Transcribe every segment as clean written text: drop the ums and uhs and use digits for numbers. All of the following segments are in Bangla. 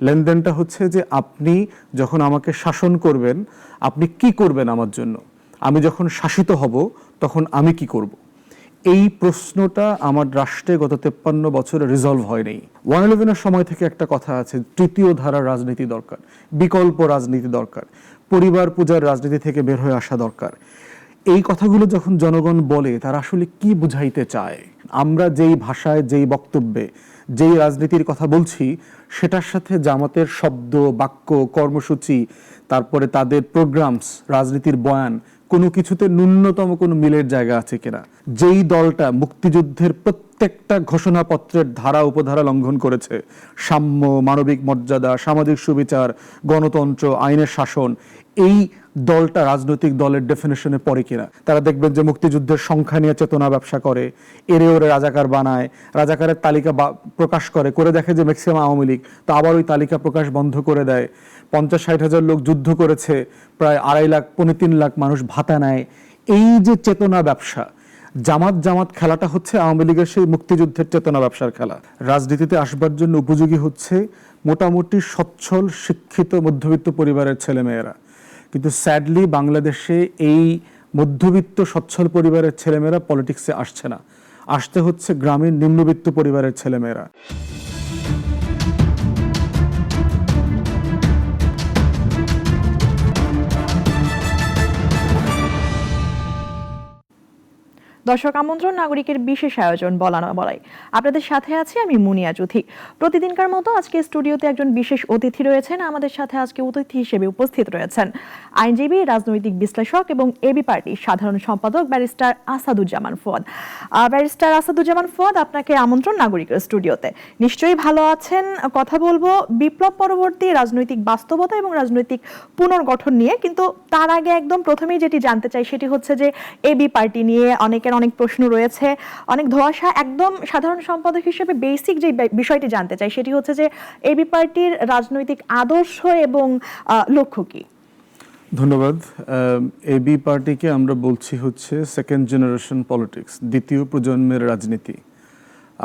লেনদেনটা হচ্ছে যে আপনি যখন আমাকে শাসন করবেন আপনি কি করবেন আমার জন্য, আমি যখন শাসিত হব তখন আমি কি করব। এই প্রশ্নটা আমার রাষ্ট্রে গত 53 বছরে রিজলভ হয়নি। 111-এর সময় থেকে একটা কথা আছে, তৃতীয় ধারার রাজনীতি দরকার, বিকল্প রাজনীতি দরকার, পরিবার পূজার রাজনীতি থেকে বের হয়ে আসা দরকার। এই কথাগুলো যখন জনগণ বলে তারা আসলে কি বুঝাইতে চায়? আমরা যেই ভাষায়, যেই বক্তব্যে, যেই রাজনীতির কথা বলছি সেটার সাথে জামাতের শব্দ, বাক্য, কর্মসূচি, তারপরে তাদের প্রোগ্রামস, রাজনীতির বয়ান, কোনো কিছুতে ন্যূনতম কোনো মিলের জায়গা আছে কিনা? যেই দলটা মুক্তিযুদ্ধের প্রত্যেকটা ঘোষণাপত্রের ধারা উপধারা লঙ্ঘন করেছে, সাম্য, মানবিক মর্যাদা, সামাজিক সুবিচার, গণতন্ত্র, আইনের শাসন, এই দলটা রাজনৈতিক দলের ডেফিনেশনে পড়ে কিনা? তারা দেখবেন যে মুক্তিযুদ্ধের সংখ্যা নিয়ে চেতনা ব্যবসা করে, এরে ওরে রাজাকার বানায়, রাজাকারের তালিকা প্রকাশ করে দেখে যে ম্যাক্সিমাম আওয়ামী লীগ, তো আবার ওই তালিকা প্রকাশ বন্ধ করে দেয়। 50-60 হাজার লোক যুদ্ধ করেছে, প্রায় 2.5 লাখ 3.5 লাখ মানুষ ভাতা নেয়। এই যে চেতনা ব্যবসা, জামাত খেলাটা হচ্ছে আওয়ামী লীগের সেই মুক্তিযুদ্ধের চেতনা ব্যবসার খেলা। রাজনীতিতে আসবার জন্য উপযোগী হচ্ছে মোটামুটি সচ্ছল শিক্ষিত মধ্যবিত্ত পরিবারের ছেলেমেয়েরা, কিন্তু স্যাডলি বাংলাদেশে এই মধ্যবিত্ত সচ্ছল পরিবারের ছেলেমেয়েরা পলিটিক্সে আসছে না, আসতে হচ্ছে গ্রামীণ নিম্নবিত্ত পরিবারের ছেলেমেয়েরা। দর্শক আমন্ত্রণ, নাগরিকের বিশেষ আয়োজন বলা না বলাই। আপনাদের সাথে আছি আমি মুনিয়া জুথি। প্রতিদিনকার মতো আজকে স্টুডিওতে একজন বিশেষ অতিথি রয়েছেন। আমাদের সাথে আজকে অতিথি হিসেবে উপস্থিত রয়েছেন আইনজীবী, রাজনৈতিক বিশ্লেষক এবং এবি পার্টির সাধারণ সম্পাদক ব্যারিস্টার আসাদুজ্জামান ফুয়াদ। ব্যারিস্টার আসাদুজ্জামান ফুয়াদ, আপনাকে আমন্ত্রণ নাগরিকের স্টুডিওতে। নিশ্চয়ই ভালো আছেন। কথা বলবো বিপ্লব পরবর্তী রাজনৈতিক বাস্তবতা এবং রাজনৈতিক পুনর্গঠন নিয়ে, কিন্তু তার আগে একদম প্রথমেই যেটি জানতে চাই সেটি হচ্ছে যে এবি পার্টি নিয়ে অনেকের অনেক প্রশ্ন রয়েছে, অনেক ধোঁয়াশা। একদম সাধারণ সম্পাদক হিসেবে বেসিক যে বিষয়টি জানতে চাই সেটি হচ্ছে যে এবি পার্টির রাজনৈতিক আদর্শ এবং লক্ষ্য কি? ধন্যবাদ। এবি পার্টিকে আমরা বলছি হচ্ছে সেকেন্ড জেনারেশন পলিটিক্স, দ্বিতীয় প্রজন্মের রাজনীতি।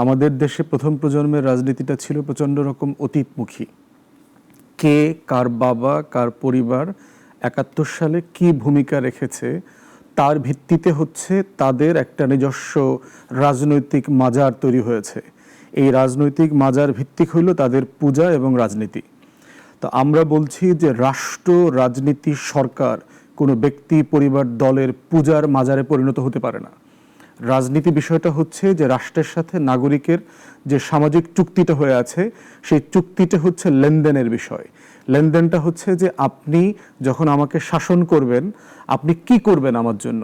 আমাদের দেশে প্রথম প্রজন্মের রাজনীতিটা ছিল প্রচণ্ড রকম অতীতমুখী। কে, কার বাবা, কার পরিবার 71 সালে কি ভূমিকা রেখেছে তার ভিত্তিতে হচ্ছে তাদের একটা নিজস্ব রাজনৈতিক মাজার তৈরি হয়েছে। এই রাজনৈতিক মাজার ভিত্তিক হইল তাদের পূজা এবং রাজনীতি। তো আমরা বলছি যে রাষ্ট্র, রাজনীতি, সরকার কোনো ব্যক্তি, পরিবার, দলের পূজার মাজারে পরিণত হতে পারে না। রাজনীতি বিষয়টা হচ্ছে যে রাষ্ট্রের সাথে নাগরিকের যে সামাজিক চুক্তিটা হয়ে আছে সেই চুক্তিটা হচ্ছে লেনদেনের বিষয়। লেনদেনটা হচ্ছে যে আপনি যখন আমাকে শাসন করবেন আপনি কি করবেন আমার জন্য,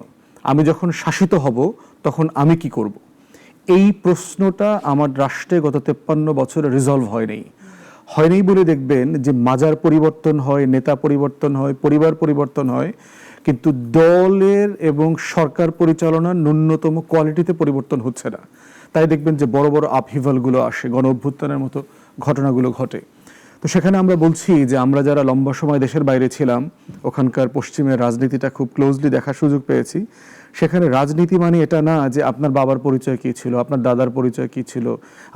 আমি যখন শাসিত হব তখন আমি কি করব। এই প্রশ্নটা আমার রাষ্ট্রে গত 53 বছরে রিজলভ হয়নি বলে দেখবেন যে মাজার পরিবর্তন হয়, নেতা পরিবর্তন হয়, পরিবার পরিবর্তন হয়, কিন্তু দলের এবং সরকার পরিচালনার ন্যূনতম কোয়ালিটিতে পরিবর্তন হচ্ছে না। তাই দেখবেন যে বড় বড় আপহিভালগুলো আসে, গণ অভ্যুত্থানের মতো ঘটনাগুলো ঘটে। তো সেখানে আমরা বলছি যে আমরা যারা লম্বা সময় দেশের বাইরে ছিলাম, ওখানকার পশ্চিমের রাজনীতিটা খুব ক্লোজলি দেখার সুযোগ পেয়েছি। সেখানে রাজনীতি মানে এটা না যে আপনার বাবার পরিচয় কী ছিল, আপনার দাদার পরিচয় কী ছিল,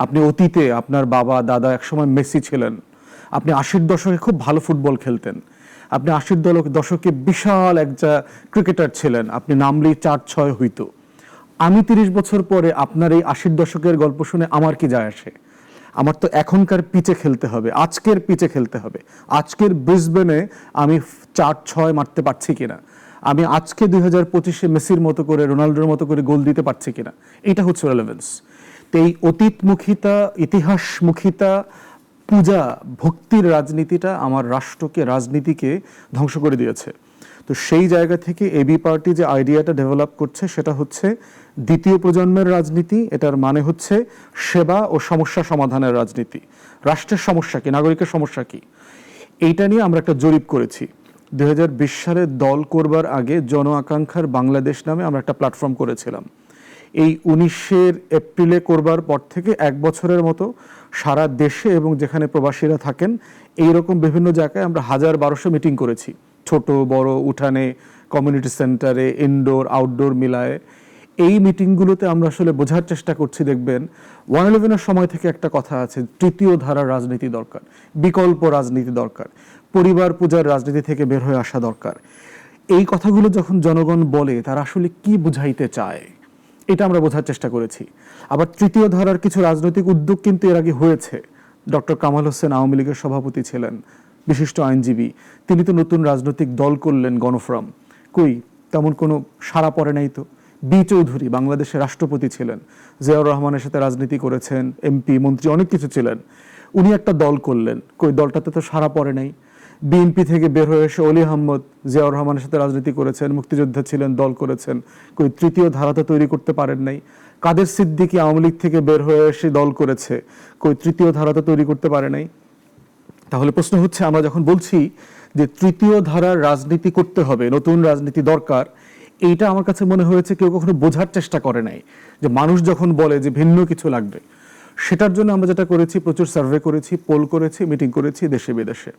আপনি অতীতে আপনার বাবা দাদা একসময় মেসি ছিলেন, আপনি 80-র দশকে খুব ভালো ফুটবল খেলতেন, আপনি 80-র দশকে বিশাল একটা ক্রিকেটার ছিলেন, আপনি নামলেই 4-6 হইতো। আমি 30 বছর পরে আপনার এই 80-র দশকের গল্প শুনে আমার কি যায় আসে? আমার তো এখনকার পিচে খেলতে হবে, আজকের পিচে খেলতে হবে। আজকের ব্রিসবেনে আমি 4-6 মারতে পারছি কিনা, আমি আজকে 2025-এ মেসির মতো করে, রোনাল্ডোর মতো করে গোল দিতে পারছি কিনা, এটা হচ্ছে রেলেভেন্স। তো এই অতীতমুখিতা, ইতিহাসমুখিতা, পূজা, ভক্তির রাজনীতিটা আমার রাষ্ট্রকে, রাজনীতিকে ধ্বংস করে দিয়েছে। তো সেই জায়গা থেকে এবি পার্টি যে আইডিয়াটা ডেভেলপ করছে সেটা হচ্ছে দ্বিতীয় প্রজন্মের রাজনীতি। এটার মানে হচ্ছে সেবা ও সমস্যা সমাধানের রাজনীতি। রাষ্ট্রের সমস্যা কি, নাগরিকের সমস্যা কি, এইটা নিয়ে আমরা একটা জরিপ করেছি। 2020 সালে দল করবার আগে জন আকাঙ্ক্ষার বাংলাদেশ নামে আমরা একটা প্ল্যাটফর্ম করেছিলাম। এই 19 এপ্রিলে করবার পর থেকে 1 বছরের মতো সারা দেশে এবং যেখানে প্রবাসীরা থাকেন এইরকম বিভিন্ন জায়গায় আমরা 1000-1200 মিটিং করেছি, ছোট বড়, উঠানে, কমিউনিটি সেন্টারে, ইনডোর আউটডোর মিলায়ে। এই মিটিংগুলোতে আমরা আসলে বোঝার চেষ্টা করছি, দেখবেন 111-এর সময় থেকে একটা কথা আছে, তৃতীয় ধারার রাজনীতি দরকার, বিকল্প রাজনীতি দরকার, পরিবার পূজার রাজনীতি থেকে বের হয়ে আসা দরকার। এই কথাগুলো যখন জনগণ বলে তারা আসলে কি বুঝাইতে চায় এটা আমরা বোঝার চেষ্টা করেছি। আবার তৃতীয় ধারার কিছু রাজনৈতিক উদ্যোগ কিন্তু এর আগে হয়েছে। ডক্টর কামাল হোসেন আওয়ামী লীগের সভাপতি ছিলেন, বিশিষ্ট আইনজীবী, তিনি তো নতুন রাজনৈতিক দল করলেন গণফোরাম, কই তেমন কোনো সাড়া পড়ে নাই তো। বি চৌধুরী বাংলাদেশের রাষ্ট্রপতি ছিলেন, জিয়াউর রহমানের সাথে রাজনীতি করেছেন, এমপি মন্ত্রী অনেক কিছু ছিলেন, উনি একটা দল করলেন, কই দলটাতে তো সাড়া পড়ে নাই। বিএনপি থেকে বের হয়ে এসে অলি আহমদ জিয়াউর রহমানের সাথে রাজনীতি করেছেন, মুক্তিযোদ্ধা ছিলেন, দল করেছেন, কই তৃতীয় ধারাতে তৈরি করতে পারেন নাই। কাদের সিদ্দিকী আওয়ামী লীগ থেকে বের হয়ে এসে দল করেছে, কই তৃতীয় ধারাতে তৈরি করতে পারে নাই। তাহলে প্রশ্ন হচ্ছে, আমরা যখন বলছি যে তৃতীয় ধারার রাজনীতি করতে হবে, নতুন রাজনীতি দরকার, এইটা আমার কাছে মনে হয়েছে কেউ কখনো বোঝার চেষ্টা করে নাই যে মানুষ যখন বলে যে ভিন্ন কিছু লাগবে। সেটার জন্য আমরা যেটা করেছি, প্রচুর সার্ভে করেছি, পোল করেছি, মিটিং করেছি দেশে বিদেশে,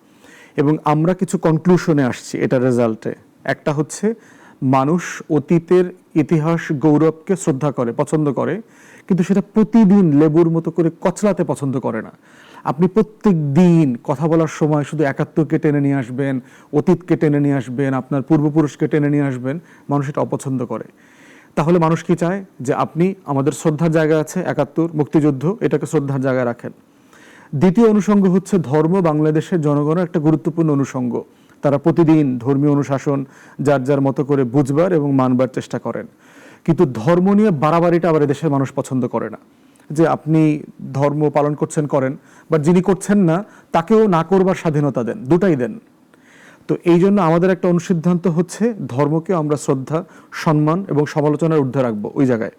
এবং আমরা কিছু কনক্লুশনে আসছি এটা রেজাল্টে। একটা হচ্ছে, মানুষ অতীতের ইতিহাস গৌরবকে শ্রদ্ধা করে, পছন্দ করে, কিন্তু সেটা প্রতিদিন লেবুর মতো করে কচলাতে পছন্দ করে না। আপনি প্রত্যেক দিন কথা বলার সময় শুধু 71কে টেনে নিয়ে আসবেন, অতীতকে টেনে নিয়ে আসবেন, আপনার পূর্বপুরুষকে টেনে নিয়ে আসবেন, মানুষ এটা অপছন্দ করে। তাহলে মানুষ কি চায়, যে আপনি আমাদের শ্রদ্ধার জায়গা আছে 71 মুক্তিযুদ্ধ, এটাকে শ্রদ্ধার জায়গায় রাখেন। দ্বিতীয় অনুষঙ্গ হচ্ছে ধর্ম, বাংলাদেশের জনগণের একটা গুরুত্বপূর্ণ অনুষঙ্গ। তারা প্রতিদিন ধর্মীয় অনুশাসন যার যার মতো করে বুঝবার এবং মানবার চেষ্টা করেন, কিন্তু ধর্ম নিয়ে বাড়াবাড়িটা আবার দেশের মানুষ পছন্দ করে না। যে আপনি ধর্ম পালন করছেন করেন, বা যিনি করছেন না তাকেও না করবার স্বাধীনতা দেন, দুটাই দেন। তো এই জন্য আমাদের একটা অনুসিদ্ধান্ত হচ্ছে, ধর্মকে আমরা শ্রদ্ধা, সম্মান এবং সমালোচনার ঊর্ধ্বে রাখবো ওই জায়গায়।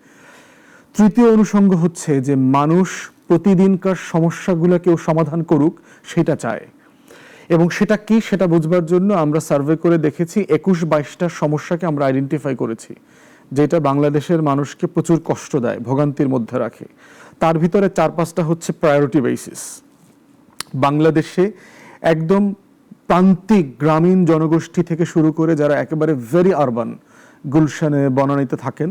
তৃতীয় অনুষঙ্গ হচ্ছে যে মানুষ প্রতিদিনকার সমস্যাগুলো কেউ সমাধান করুক, সেটা চায়। এবং সেটা কি, সেটা বুঝবার জন্য আমরা সার্ভে করে দেখেছি 21-22টা সমস্যাকে আমরা আইডেন্টিফাই করেছি, যেটা বাংলাদেশের মানুষকে প্রচুর কষ্ট দেয়, ভোগান্তির মধ্যে রাখে। তার ভিতরে 4-5টা হচ্ছে প্রায়োরিটি বেসিস। বাংলাদেশে একদম প্রান্তিক গ্রামীণ জনগোষ্ঠী থেকে শুরু করে যারা একেবারে ভেরি আরবান, গুলশানে বনানীতে থাকেন,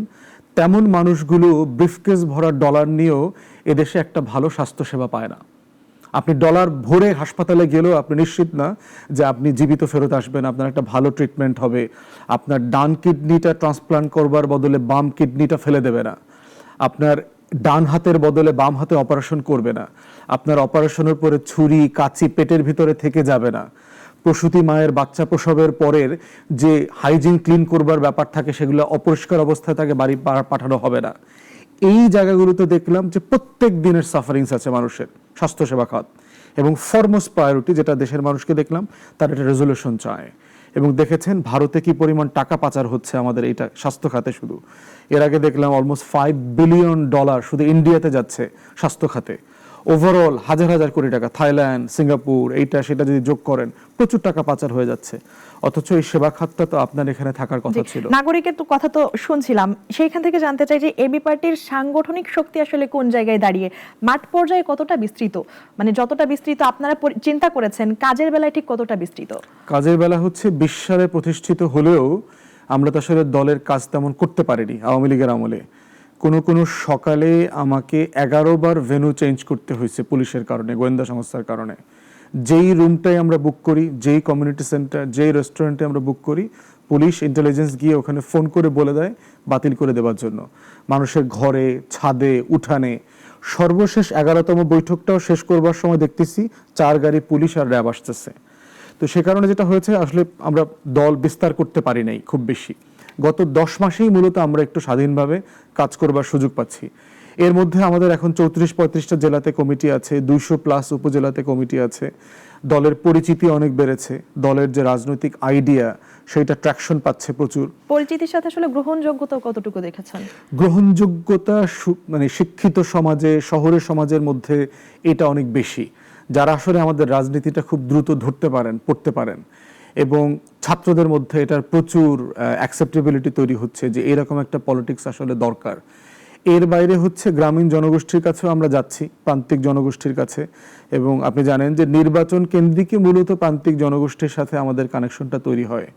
তেমন মানুষগুলো ব্রিফকেস ভরা ডলার নিয়েও এদেশে একটা ভালো স্বাস্থ্যসেবা পায় না। আপনি ডলার ভরে হাসপাতালে গেলেও আপনি নিশ্চিত না যে আপনি জীবিত ফেরত আসবেন, আপনার একটা ভালো ট্রিটমেন্ট হবে। আপনার ডান কিডনিটা ট্রান্সপ্লান্ট করবার বদলে বাম কিডনিটা ফেলে দেবে না, আপনার ডান হাতের বদলে বাম হাতে অপারেশন করবে না, আপনার অপারেশনের পরে ছুরি কাঁচি পেটের ভিতরে থেকে যাবে না, প্রসূতি মায়ের বাচ্চা প্রসবের পরের যে হাইজিন ক্লিন করবার ব্যাপার থাকে সেগুলো অপরিষ্কার অবস্থায় তাকে বাড়ি পাঠানো হবে না। এই জায়গাগুলোতে দেখলাম যে প্রত্যেক দিনের সাফারিংস আছে মানুষের স্বাস্থ্যসেবা খাত, এবং ফরমোস্ট প্রায়োরিটি যেটা দেশের মানুষকে দেখলাম, তার একটা রেজলিউশন চায়। এবং দেখেছেন ভারতে কি পরিমাণ টাকা পাচার হচ্ছে আমাদের এইটা স্বাস্থ্য খাতে। শুধু এর আগে দেখলাম অলমোস্ট $5 বিলিয়ন শুধু ইন্ডিয়াতে যাচ্ছে স্বাস্থ্য খাতে। ওভারঅল হাজার হাজার কোটি টাকা, থাইল্যান্ড, সিঙ্গাপুর, এইটা সেটা যদি যোগ করেন, প্রচুর টাকা পাচার হয়ে যাচ্ছে। অথচ এই সেবা খাতটা তো আপনার এখানে থাকার কথা ছিল। নাগরিকের তো কথা তো শুনছিলাম, সেইখান থেকে জানতে চাই যে এবি পার্টির সাংগঠনিক শক্তি আসলে কোন জায়গায় দাঁড়িয়ে, মাঠ পর্যায়ে কতটা বিস্তৃত, মানে যতটা বিস্তৃত আপনারা চিন্তা করেছেন, কাজের বেলায় ঠিক কতটা বিস্তৃত? কাজের বেলা হচ্ছে 20 সালে প্রতিষ্ঠিত হলেও আমরা তো আসলে দলের কাজ তেমন করতে পারিনি আওয়ামী লীগের আমলে। কোনো সকালে আমাকে 11 বার ভেন্যু চেঞ্জ করতে হয়েছে পুলিশের কারণে, গোয়েন্দা সংস্থার কারণে। যেই রুমটাই আমরা বুক করি, যেই কমিউনিটি সেন্টার, যেই রেস্টুরেন্টে আমরা বুক করি, পুলিশ ইন্টেলিজেন্স গিয়ে ওখানে ফোন করে বলে দেয় বাতিল করে দেওয়ার জন্য। মানুষের ঘরে, ছাদে, উঠানে। সর্বশেষ 11তম বৈঠকটাও শেষ করবার সময় দেখতেছি 4 গাড়ি পুলিশ আর র্যাব আসতেছে। তো সে কারণে যেটা হয়েছে, আসলে আমরা দল বিস্তার করতে পারি নাই খুব বেশি। গত 10 মাসেই মূলত আমরা একটু স্বাধীনভাবে কাজ করবার সুযোগ পাচ্ছি। এর মধ্যে আমাদের এখন 34-35টা জেলাতে কমিটি আছে, 200+ উপজেলাতে কমিটি আছে। দলের পরিচিতি অনেক বেড়েছে, দলের যে রাজনৈতিক আইডিয়া সেটা ট্র্যাকশন পাচ্ছে প্রচুর। পরিচিতির সাথে আসলে গ্রহণযোগ্যতা কতটুকু দেখেছেন? গ্রহণযোগ্যতা মানে শিক্ষিত সমাজে, শহরের সমাজের মধ্যে এটা অনেক বেশি, যারা আসলে আমাদের রাজনীতিটা খুব দ্রুত ধরতে পারেন, পড়তে পারেন। এবং ছাত্রদের মধ্যে এটার প্রচুর অ্যাকসেপ্টেবিলিটি তৈরি হচ্ছে যে এরকম একটা পলিটিক্স আসলে দরকার। এর বাইরে হচ্ছে গ্রামীণ জনগোষ্ঠীর কাছেও আমরা যাচ্ছি, প্রান্তিক জনগোষ্ঠীর কাছে। এবং আপনি জানেন যে নির্বাচন কেন্দ্রিকই মূলত প্রান্তিক জনগোষ্ঠীর সাথে আমাদের কানেকশনটা তৈরি হয়।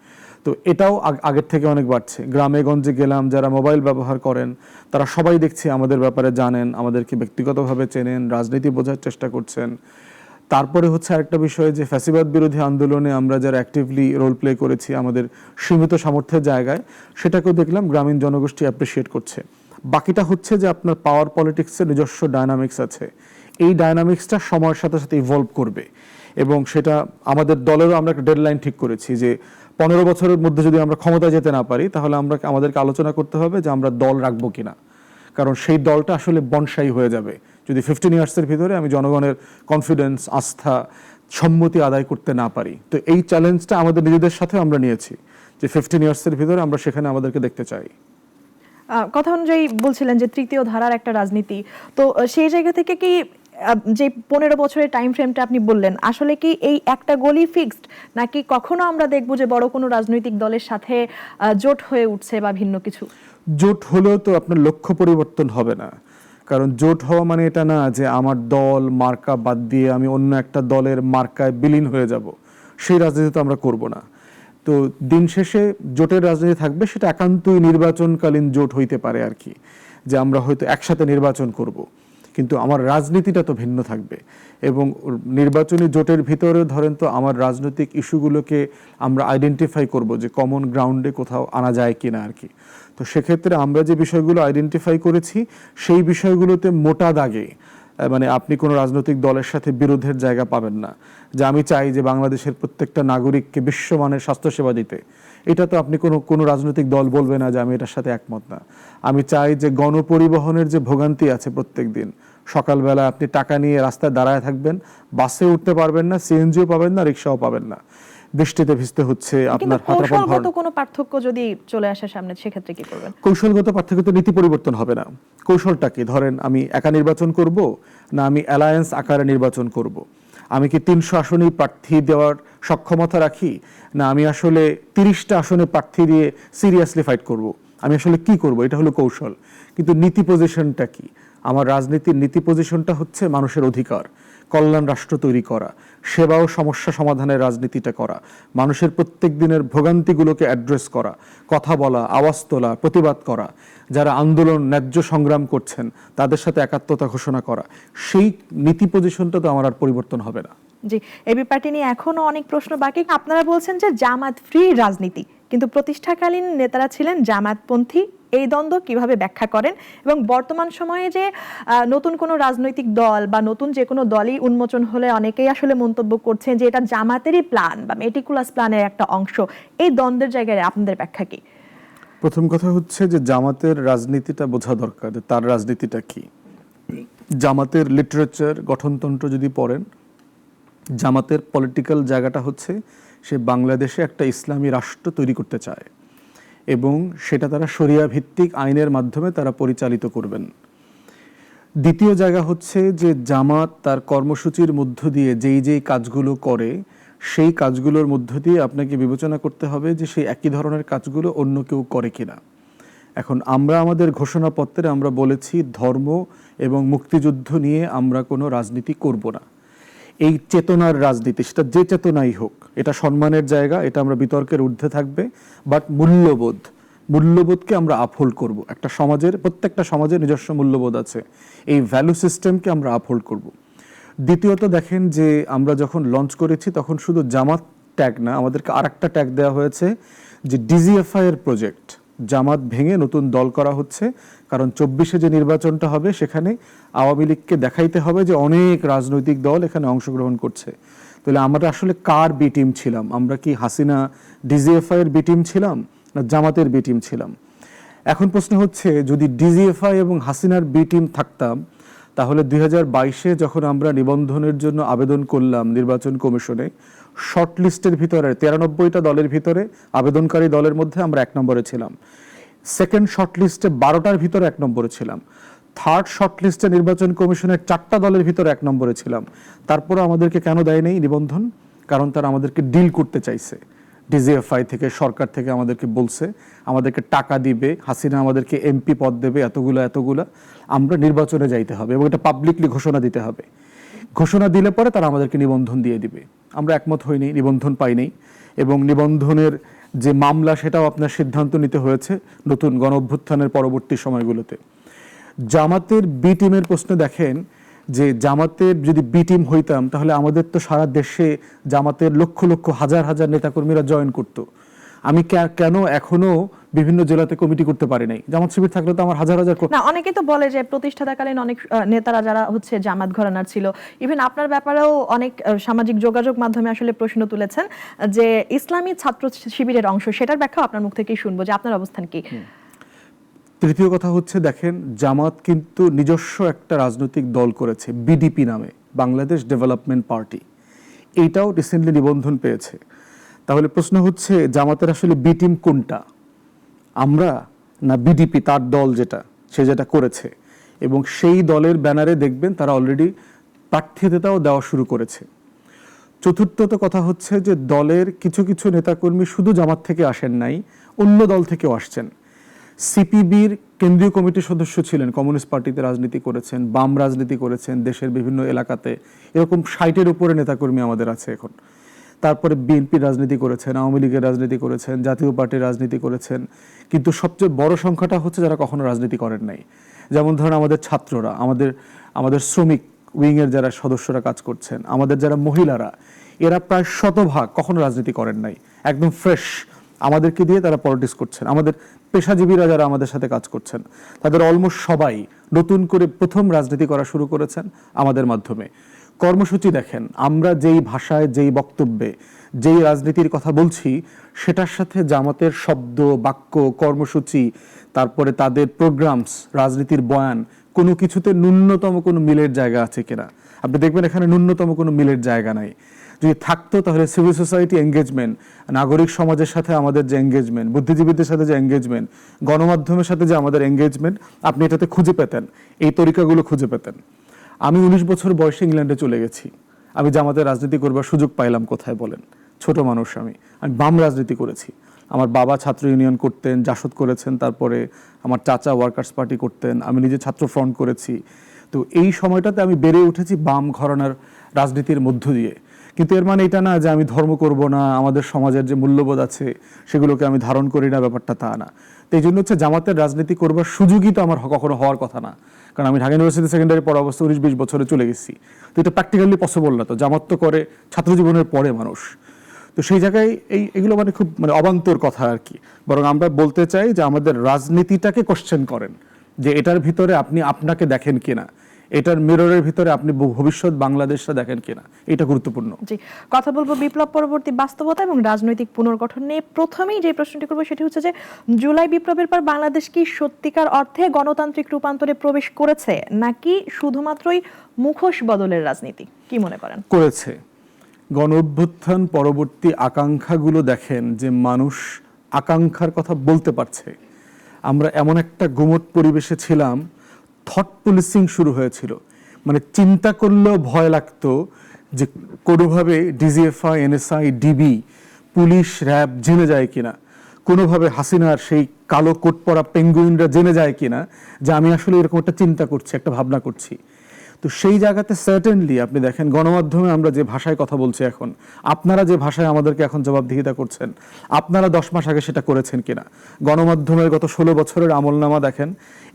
তো এটাও আগের থেকে অনেক বাড়ছে। গ্রামে গঞ্জে গেলাম, যারা মোবাইল ব্যবহার করেন তারা সবাই দেখছি আমাদের ব্যাপারে জানেন, আমাদেরকে ব্যক্তিগতভাবে চেনেন, রাজনীতি বোঝার চেষ্টা করছেন। তারপরে হচ্ছে আরেকটা বিষয় যে ফ্যাসিবাদ বিরোধী আন্দোলনে আমরা যারা অ্যাক্টিভলি রোল প্লে করেছি আমাদের সীমিত সামর্থ্যের জায়গায়, সেটাকেও দেখলাম গ্রামীণ জনগোষ্ঠী অ্যাপ্রিসিয়েট করছে। বাকিটা হচ্ছে যে আপনার পাওয়ার পলিটিক্সের নিজস্ব ডায়নামিক্স আছে, এই ডায়নামিক্সটা সময়ের সাথে সাথে ইভলভ করবে এবং সেটা আমাদের দলেরও আমরা একটা ডেডলাইন ঠিক করেছি যে 15 বছরের মধ্যে যদি আমরা ক্ষমতায় যেতে না পারি তাহলে আমাদেরকে আলোচনা করতে হবে যে আমরা দল রাখবো কিনা, কারণ সেই দলটা আসলে বনসাই হয়ে যাবে যদি 15 ইয়ার্সের ভিতরে আমি জনগণের কনফিডেন্স, আস্থা, সম্মতি আদায় করতে না পারি। তো এই চ্যালেঞ্জটা আমাদের নিজেদের সাথে আমরা নিয়েছি যে 15 ইয়ার্সের ভিতরে আমরা সেখানে আমাদেরকে দেখতে চাই। কথা অনুযায়ী বলছিলেন যে তৃতীয় ধারার একটা রাজনীতি, তো সেই জায়গা থেকে কি যে 15 বছরের টাইম ফ্রেমটা আপনি বললেন, আসলে কি এই একটা গোলই ফিক্সড, নাকি কখনো আমরা দেখবো যে বড় কোনো রাজনৈতিক দলের সাথে জোট হয়ে উঠছে বা ভিন্ন কিছু? জোট হলেও তো আপনার লক্ষ্য পরিবর্তন হবে না, কারণ জোট হওয়া মানে এটা না যে আমার দল মার্কা বাদ দিয়ে আমি অন্য একটা দলের মার্কায় বিলীন হয়ে যাব, সেই রাজনীতি তো আমরা করব না। তো দিন শেষে জোটের রাজনীতি থাকবে, সেটা একান্তই নির্বাচনকালীন জোট হইতে পারে আর কি, যে আমরা হয়তো একসাথে নির্বাচন করব, কিন্তু আমার রাজনীতিটা তো ভিন্ন থাকবে। এবং নির্বাচনী জোটের ভিতরে ধরেন তো আমার রাজনৈতিক ইস্যুগুলোকে আমরা আইডেন্টিফাই করব যে কমন গ্রাউন্ডে কোথাও আনা যায় কিনা আর কি। তো সেক্ষেত্রে আমরা যে বিষয়গুলো আইডেন্টিফাই করেছি সেই বিষয়গুলোতে মোটা দাগে মানে আপনি কোনো রাজনৈতিক দলের সাথে বিরোধের জায়গা পাবেন না। যে আমি চাই যে বাংলাদেশের প্রত্যেকটা নাগরিককে বিশ্বমানের স্বাস্থ্যসেবা দিতে, এটা তো আপনি কোনো রাজনৈতিক দল বলবে না যে আমি এটার সাথে একমত না। আমি চাই যে গণপরিবহনের যে ভোগান্তি আছে প্রত্যেক দিন সকালবেলা আপনি টাকা নিয়ে রাস্তায় দাঁড়ায় থাকবেন, বাসে উঠতে পারবেন না, সিএনজিও পাবেন না, রিক্সাও পাবেন না, বৃষ্টিতে ভিজতে হচ্ছে, আপনার কৌশলগত কোনো পার্থক্য যদি চলে আসে সামনে, সেক্ষেত্রে কি করবেন? কৌশলগত পার্থক্য তো নীতি পরিবর্তন হবে না। কৌশলটা কি? ধরেন আমি একা নির্বাচন করব না আমি অ্যালায়েন্স আকারে নির্বাচন করব, আমি কি 300 আসনেই প্রার্থী দেওয়ার সক্ষমতা রাখি, না আমি আসলে 30টা আসনে প্রার্থী দিয়ে সিরিয়াসলি ফাইট করব, আমি আসলে কি করব, এটা হলো কৌশল। কিন্তু নীতি পজিশনটা কি? আমার রাজনীতির নীতি পজিশনটা হচ্ছে মানুষের অধিকার, কল্যাণ রাষ্ট্র তৈরি করা, সেবা ও সমস্যা সমাধানের রাজনীতিটা করা, মানুষের প্রত্যেক দিনের ভোগান্তিগুলোকে অ্যাড্রেস করা, কথা বলা, আওয়াজ তোলা, প্রতিবাদ করা, যারা আন্দোলন ন্যায্য সংগ্রাম করছেন তাদের সাথে একাত্মতা ঘোষণা করা। সেই নীতি পজিশনটা তো আমার আর পরিবর্তন হবে না। জি, এবি পার্টি নিয়ে এখনো অনেক প্রশ্ন বাকি। আপনারা বলছেন যে জামাত ফ্রি রাজনীতি, কিন্তু প্রতিষ্ঠাকালীন নেতারা ছিলেন জামাতপন্থী। এই দ্বন্দ্ব কিভাবে ব্যাখ্যা করেন? এবং বর্তমান সময়ে যে নতুন কোনো রাজনৈতিক দল বা নতুন যে কোনো দলই উন্মোচন হলে অনেকেই আসলে মন্তব্য করছেন যে এটা জামাতেরই প্ল্যান বা মেটিকুলাস প্ল্যানের একটা অংশ। এই দ্বন্দ্বের জায়গায় আপনাদের ব্যাখ্যা কি? প্রথম কথা হচ্ছে যে জামাতের রাজনীতিটা বোঝা দরকার, যে তার রাজনীতিটা কি। জামাতের লিটারেচার, গঠনতন্ত্র যদি পড়েন, জামাতের পলিটিক্যাল জায়গাটা হচ্ছে সে বাংলাদেশে একটা ইসলামী রাষ্ট্র তৈরি করতে চায় এবং সেটা তারা শরিয়া ভিত্তিক আইনের মাধ্যমে তারা পরিচালিত করবেন। দ্বিতীয় জায়গা হচ্ছে যে জামাত তার কর্মসূচির মধ্য দিয়ে যেই কাজগুলো করে সেই কাজগুলোর মধ্য দিয়ে আপনাকে বিবেচনা করতে হবে যে সেই একই ধরনের কাজগুলো অন্য কেউ করে কিনা। এখন আমরা আমাদের ঘোষণাপত্রে আমরা বলেছি ধর্ম এবং মুক্তিযুদ্ধ নিয়ে আমরা কোনো রাজনীতি করব না। এই চেতনার রাজনীতি, সেটা যে চেতনাই হোক, এটা সম্মানের জায়গা, এটা আমরা বিতর্কের ঊর্ধ্বে থাকবে, বাট মূল্যবোধকে আমরা আপহোল্ড করব। একটা সমাজের, প্রত্যেকটা সমাজের নিজস্ব মূল্যবোধ আছে, এই ভ্যালু সিস্টেমকে আমরা আপহোল্ড করব। দ্বিতীয়ত দেখেন যে আমরা যখন লঞ্চ করেছি তখন শুধু জামাত ট্যাগ না, আমাদেরকে আরেকটা ট্যাগ দেওয়া হয়েছে যে ডিজিএফআই এর প্রজেক্ট, জামাত ভেঙে নতুন দল করা হচ্ছে, কারণ 24-এ যে নির্বাচনটা হবে সেখানে আওয়ামী লীগকে দেখাইতে হবে যে অনেক রাজনৈতিক দল এখানে অংশগ্রহণ করছে। তাহলে আমরা আসলে কার বি টিম ছিলাম? আমরা কি হাসিনা ডিজিএফআই এর বি টিম ছিলাম না জামাতের বি টিম ছিলাম? এখন প্রশ্ন হচ্ছে যদি ডিজিএফআই এবং হাসিনার বি টিম থাকতাম তাহলে 2022-এ যখন আমরা নিবন্ধনের জন্য আবেদন করলাম নির্বাচন কমিশনে, শর্ট লিস্টের ভিতরে 93টা দলের ভিতরে আবেদনকারী দলের মধ্যে আমরা 1 নম্বরে ছিলাম। সেকেন্ড শর্ট লিস্টে 12টার ভিতরে 1 নম্বরে ছিলাম। থার্ড শর্ট লিস্টে নির্বাচন কমিশনের 4টা দলের ভিতরে 1 নম্বরে ছিলাম। তারপরে আমাদেরকে কেন দেয় নেই নিবন্ধন? কারণ তারা আমাদেরকে ডিল করতে চাইছে। ডিজিএফআই থেকে, সরকার থেকে আমাদেরকে বলছে আমাদেরকে টাকা দিবে, হাসিনা আমাদেরকে এমপি পদ দেবে, এতগুলা আমরা নির্বাচনে যাইতে হবে এবং এটা পাবলিকলি ঘোষণা দিতে হবে। ঘোষণা দিলে পরে তারা আমাদেরকে নিবন্ধন দিয়ে দিবে। আমরা একমত হইনি, নিবন্ধন পাইনি এবং নিবন্ধনের যে মামলা, সেটাও আপনার সিদ্ধান্ত নিতে হয়েছে নতুন গণঅভ্যুত্থানের পরবর্তী সময়গুলোতে। জামাতের বি টিমের প্রশ্ন দেখেন, যে জামাতের যদি বি টিম হইতাম তাহলে আমাদের তো সারা দেশে জামাতের লক্ষ লক্ষ হাজার হাজার নেতাকর্মীরা জয়েন করত। আমি কেন এখনো বিভিন্ন জেলাতে কমিটি করতে পারি নাই? জামাত শিবির থাকলে তো আমার হাজার হাজার না, অনেকে তো বলে যে প্রতিষ্ঠাতাকালীন অনেক নেতারা যারা হচ্ছে জামাত ঘরানার ছিল, ইভেন আপনার ব্যাপারেও অনেক সামাজিক যোগাযোগ মাধ্যমে আসলে প্রশ্ন তুলেছেন যে ইসলামী ছাত্র শিবিরের অংশ, সেটার ব্যাখ্যা আপনার মুখ থেকেই শুনবো যে আপনার অবস্থান কি। তৃতীয় কথা হচ্ছে, দেখেন জামাত কিন্তু নিজস্ব একটা রাজনৈতিক দল করেছে বিডিপি নামে, বাংলাদেশ ডেভেলপমেন্ট পার্টি। এইটাও রিসেন্টলি নিবন্ধন পেয়েছে। তাহলে প্রশ্ন হচ্ছে জামাতের আসলে বি টিম কোনটা, আমরা না বিডিপি, তার দল যেটা করেছে? এবং সেই দলের ব্যানারে দেখবেন তারা অলরেডি প্রার্থিতাও দেওয়া শুরু করেছে। চতুর্থত কথা হচ্ছে যে দলের কিছু কিছু নেতাকর্মী শুধু জামাত থেকে আসেন নাই, অন্য দল থেকেও আসছেন। সিপিবির কেন্দ্রীয় কমিটির সদস্য ছিলেন, কমিউনিস্ট পার্টিতে রাজনীতি করেছেন, বাম রাজনীতি করেছেন দেশের বিভিন্ন এলাকাতে, এরকম 60-এর উপরে নেতাকর্মী আমাদের আছে এখন। তারপরে বিএনপির রাজনীতি করেছেন, আওয়ামী লীগের রাজনীতি করেছেন, জাতীয় পার্টির রাজনীতি করেছেন। কিন্তু সবচেয়ে বড় সংখ্যাটা হচ্ছে যারা কখনো রাজনীতি করেন নাই। যেমন ধরেন আমাদের ছাত্ররা, আমাদের শ্রমিক উইংয়ের যারা সদস্যরা কাজ করছেন, আমাদের যারা মহিলারা, এরা প্রায় শতভাগ কখনো রাজনীতি করেন নাই, একদম ফ্রেশ আমাদেরকে দিয়ে তারা পলিটিক্স করছেন। আমাদের পেশাজীবীরা যারা আমাদের সাথে কাজ করছেন, তাদের অলমোস্ট সবাই নতুন করে প্রথম রাজনীতি করা শুরু করেছেন আমাদের মাধ্যমে। কর্মসূচি দেখেন, আমরা যেই ভাষায়, যেই বক্তব্যে, যেই রাজনীতির কথা বলছি, সেটার সাথে জামাতের শব্দ, বাক্য, কর্মসূচি, তারপরে তাদের প্রোগ্রামস, রাজনীতির বয়ান, কোনো কিছুতে ন্যূনতম কোনো মিলের জায়গা আছে কিনা? আপনি দেখবেন এখানে ন্যূনতম কোনো মিলের জায়গা নাই। যদি থাকতো তাহলে সিভিল সোসাইটি এঙ্গেজমেন্ট, নাগরিক সমাজের সাথে আমাদের যে এঙ্গেজমেন্ট, বুদ্ধিজীবীদের সাথে যে এঙ্গেজমেন্ট, গণমাধ্যমের সাথে যে আমাদের এঙ্গেজমেন্ট, আপনি এটাতে খুঁজে পেতেন, এই তরিকাগুলো খুঁজে পেতেন। আমি 19 বছর বয়সে ইংল্যান্ডে চলে গেছি। আমি জামাতের রাজনীতি করবার সুযোগ পাইলাম কোথায় বলেন? ছোট মানুষ আমি বাম রাজনীতি করেছি। আমার বাবা ছাত্র ইউনিয়ন করতেন, জাসদ করেছেন, তারপরে আমার চাচা ওয়ার্কার্স পার্টি করতেন, আমি নিজে ছাত্র ফ্রন্ট করেছি। তো এই সময়টাতে আমি বেড়ে উঠেছি বাম ঘরানার রাজনীতির মধ্য দিয়ে। কিন্তু এর মানে এটা না যে আমি ধর্ম করব না, আমাদের সমাজের যে মূল্যবোধ আছে সেগুলোকে আমি ধারণ করি না, ব্যাপারটা তা না। তো এই জন্য হচ্ছে জামাতের রাজনীতি করবার সুযোগই তো আমার কখনো হওয়ার কথা না, কারণ আমি ঢাকা ইউনিভার্সিটি সেকেন্ডারি পড়া অবস্থা 19-20 বছরে চলে গেছি। তো এটা প্র্যাকটিক্যালি পসিবল না। তো জামাত তো করে ছাত্র জীবনের পরে মানুষ। তো সেই জায়গায় এগুলো খুব অবান্তর কথা আর কি। বরং আমরা বলতে চাই যে আমাদের রাজনীতিটাকে কোশ্চেন করেন, যে এটার ভিতরে আপনি আপনাকে দেখেন কিনা, এটার মিররের ভিতরে আপনি ভবিষ্যৎ বাংলাদেশটা দেখেন কিনা, এটা গুরুত্বপূর্ণ। জি, কথা বলবো বিপ্লব পরবর্তী বাস্তবতা এবং রাজনৈতিক পুনর্গঠন নিয়ে। প্রথমেই যে প্রশ্নটি করবো সেটি হচ্ছে যে জুলাই বিপ্লবের পর বাংলাদেশ কি সত্যিকার অর্থে গণতান্ত্রিক রূপান্তরে প্রবেশ করেছে, নাকি শুধুমাত্রই মুখোশ বদলের রাজনীতি? কি মনে করেন? করেছে। গণ অভ্যুত্থান পরবর্তী আকাঙ্ক্ষাগুলো দেখেন, যে মানুষ আকাঙ্ক্ষার কথা বলতে পারছে। আমরা এমন একটা গুমট পরিবেশে ছিলাম, থট পুলিশিং শুরু হয়েছিল। চিন্তা করলেও ভয় লাগতো যে কোনোভাবে DGFI, NSI, DB, police, RAB জেনে যায় কিনা, কোনোভাবে হাসিনার সেই কালো কোট পরা পেঙ্গুইনরা জেনে যায় কিনা যে আমি আসলে এরকম একটা চিন্তা করছি, একটা ভাবনা করছি। তো সেই জায়গাতে সার্টেনলি আপনি দেখেন গণমাধ্যমে আমরা যে ভাষায় কথা বলছি এখন, আপনারা যে ভাষায় আমাদেরকে এখন জবাবদিহিতা করছেন, আপনারা 10 মাস আগে সেটা করেছেন কিনা? গণমাধ্যমের গত 16 বছরের আমলনামা দেখেন।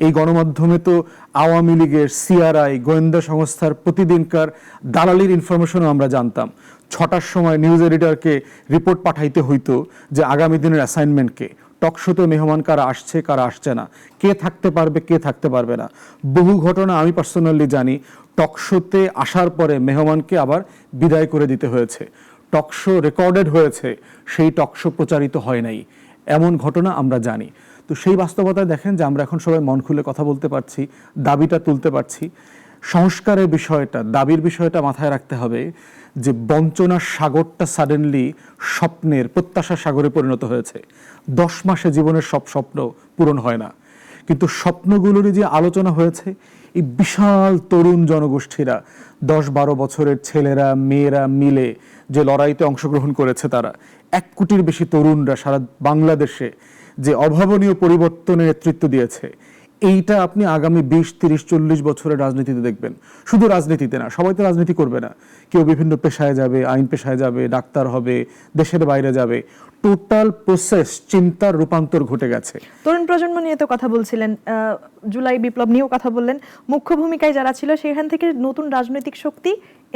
এই গণমাধ্যমে তো আওয়ামী লীগের, সিআরআই, গোয়েন্দা সংস্থার প্রতিদিনকার দালালির ইনফরমেশনও আমরা জানতাম। 6টার সময় নিউজ এডিটরকে রিপোর্ট পাঠাইতে হইতো যে আগামী দিনের অ্যাসাইনমেন্টকে, টকশোতে মেহমান কারা আসছে, কারা আসছে না, কে থাকতে পারবে, কে থাকতে পারবে না। বহু ঘটনা আমি পার্সোনালি জানি, টকশোতে আসার পরে মেহমানকে আবার বিদায় করে দিতে হয়েছে। টকশো রেকর্ডেড হয়েছে, সেই টকশো প্রচারিত হয় নাই, এমন ঘটনা আমরা জানি। তো সেই বাস্তবতায় দেখেন যে আমরা এখন সবাই মন খুলে কথা বলতে পারছি, দাবিটা তুলতে পারছি। সংস্কারের বিষয়টা, দাবির বিষয়টা মাথায় রাখতে হবে যে বঞ্চনার সাগরটা সাডেনলি স্বপ্নের, প্রত্যাশার সাগরে পরিণত হয়েছে। 10 মাসে জীবনের সব স্বপ্ন পূরণ হয় না, কিন্তু স্বপ্নগুলোরই যে আলোচনা হয়েছে, এই বিশাল তরুণ জনগোষ্ঠীরা, 10-12 বছরের ছেলেরা, মেয়েরা মিলে যে লড়াইতে অংশগ্রহণ করেছে, তারা 1 কোটির বেশি তরুণরা সারা বাংলাদেশে যে অভাবনীয় পরিবর্তনের নেতৃত্ব দিয়েছে, এইটা আপনি আগামী 20, 30, 40 বছরের রাজনীতিতে দেখবেন। শুধু রাজনীতিতে না, সবাই তো রাজনীতি করবে না, কেউ বিভিন্ন পেশায় যাবে, আইন পেশায় যাবে, ডাক্তার হবে, দেশের বাইরে যাবে। টোটাল প্রসেস, চিন্তার রূপান্তর ঘটে গেছে। তরুণ প্রজন্ম নিয়ে তো কথা বলছিলেন, জুলাই বিপ্লব নিয়েও কথা বললেন। মুখ্য ভূমিকায় যারা ছিল সেখান থেকে নতুন রাজনৈতিক শক্তি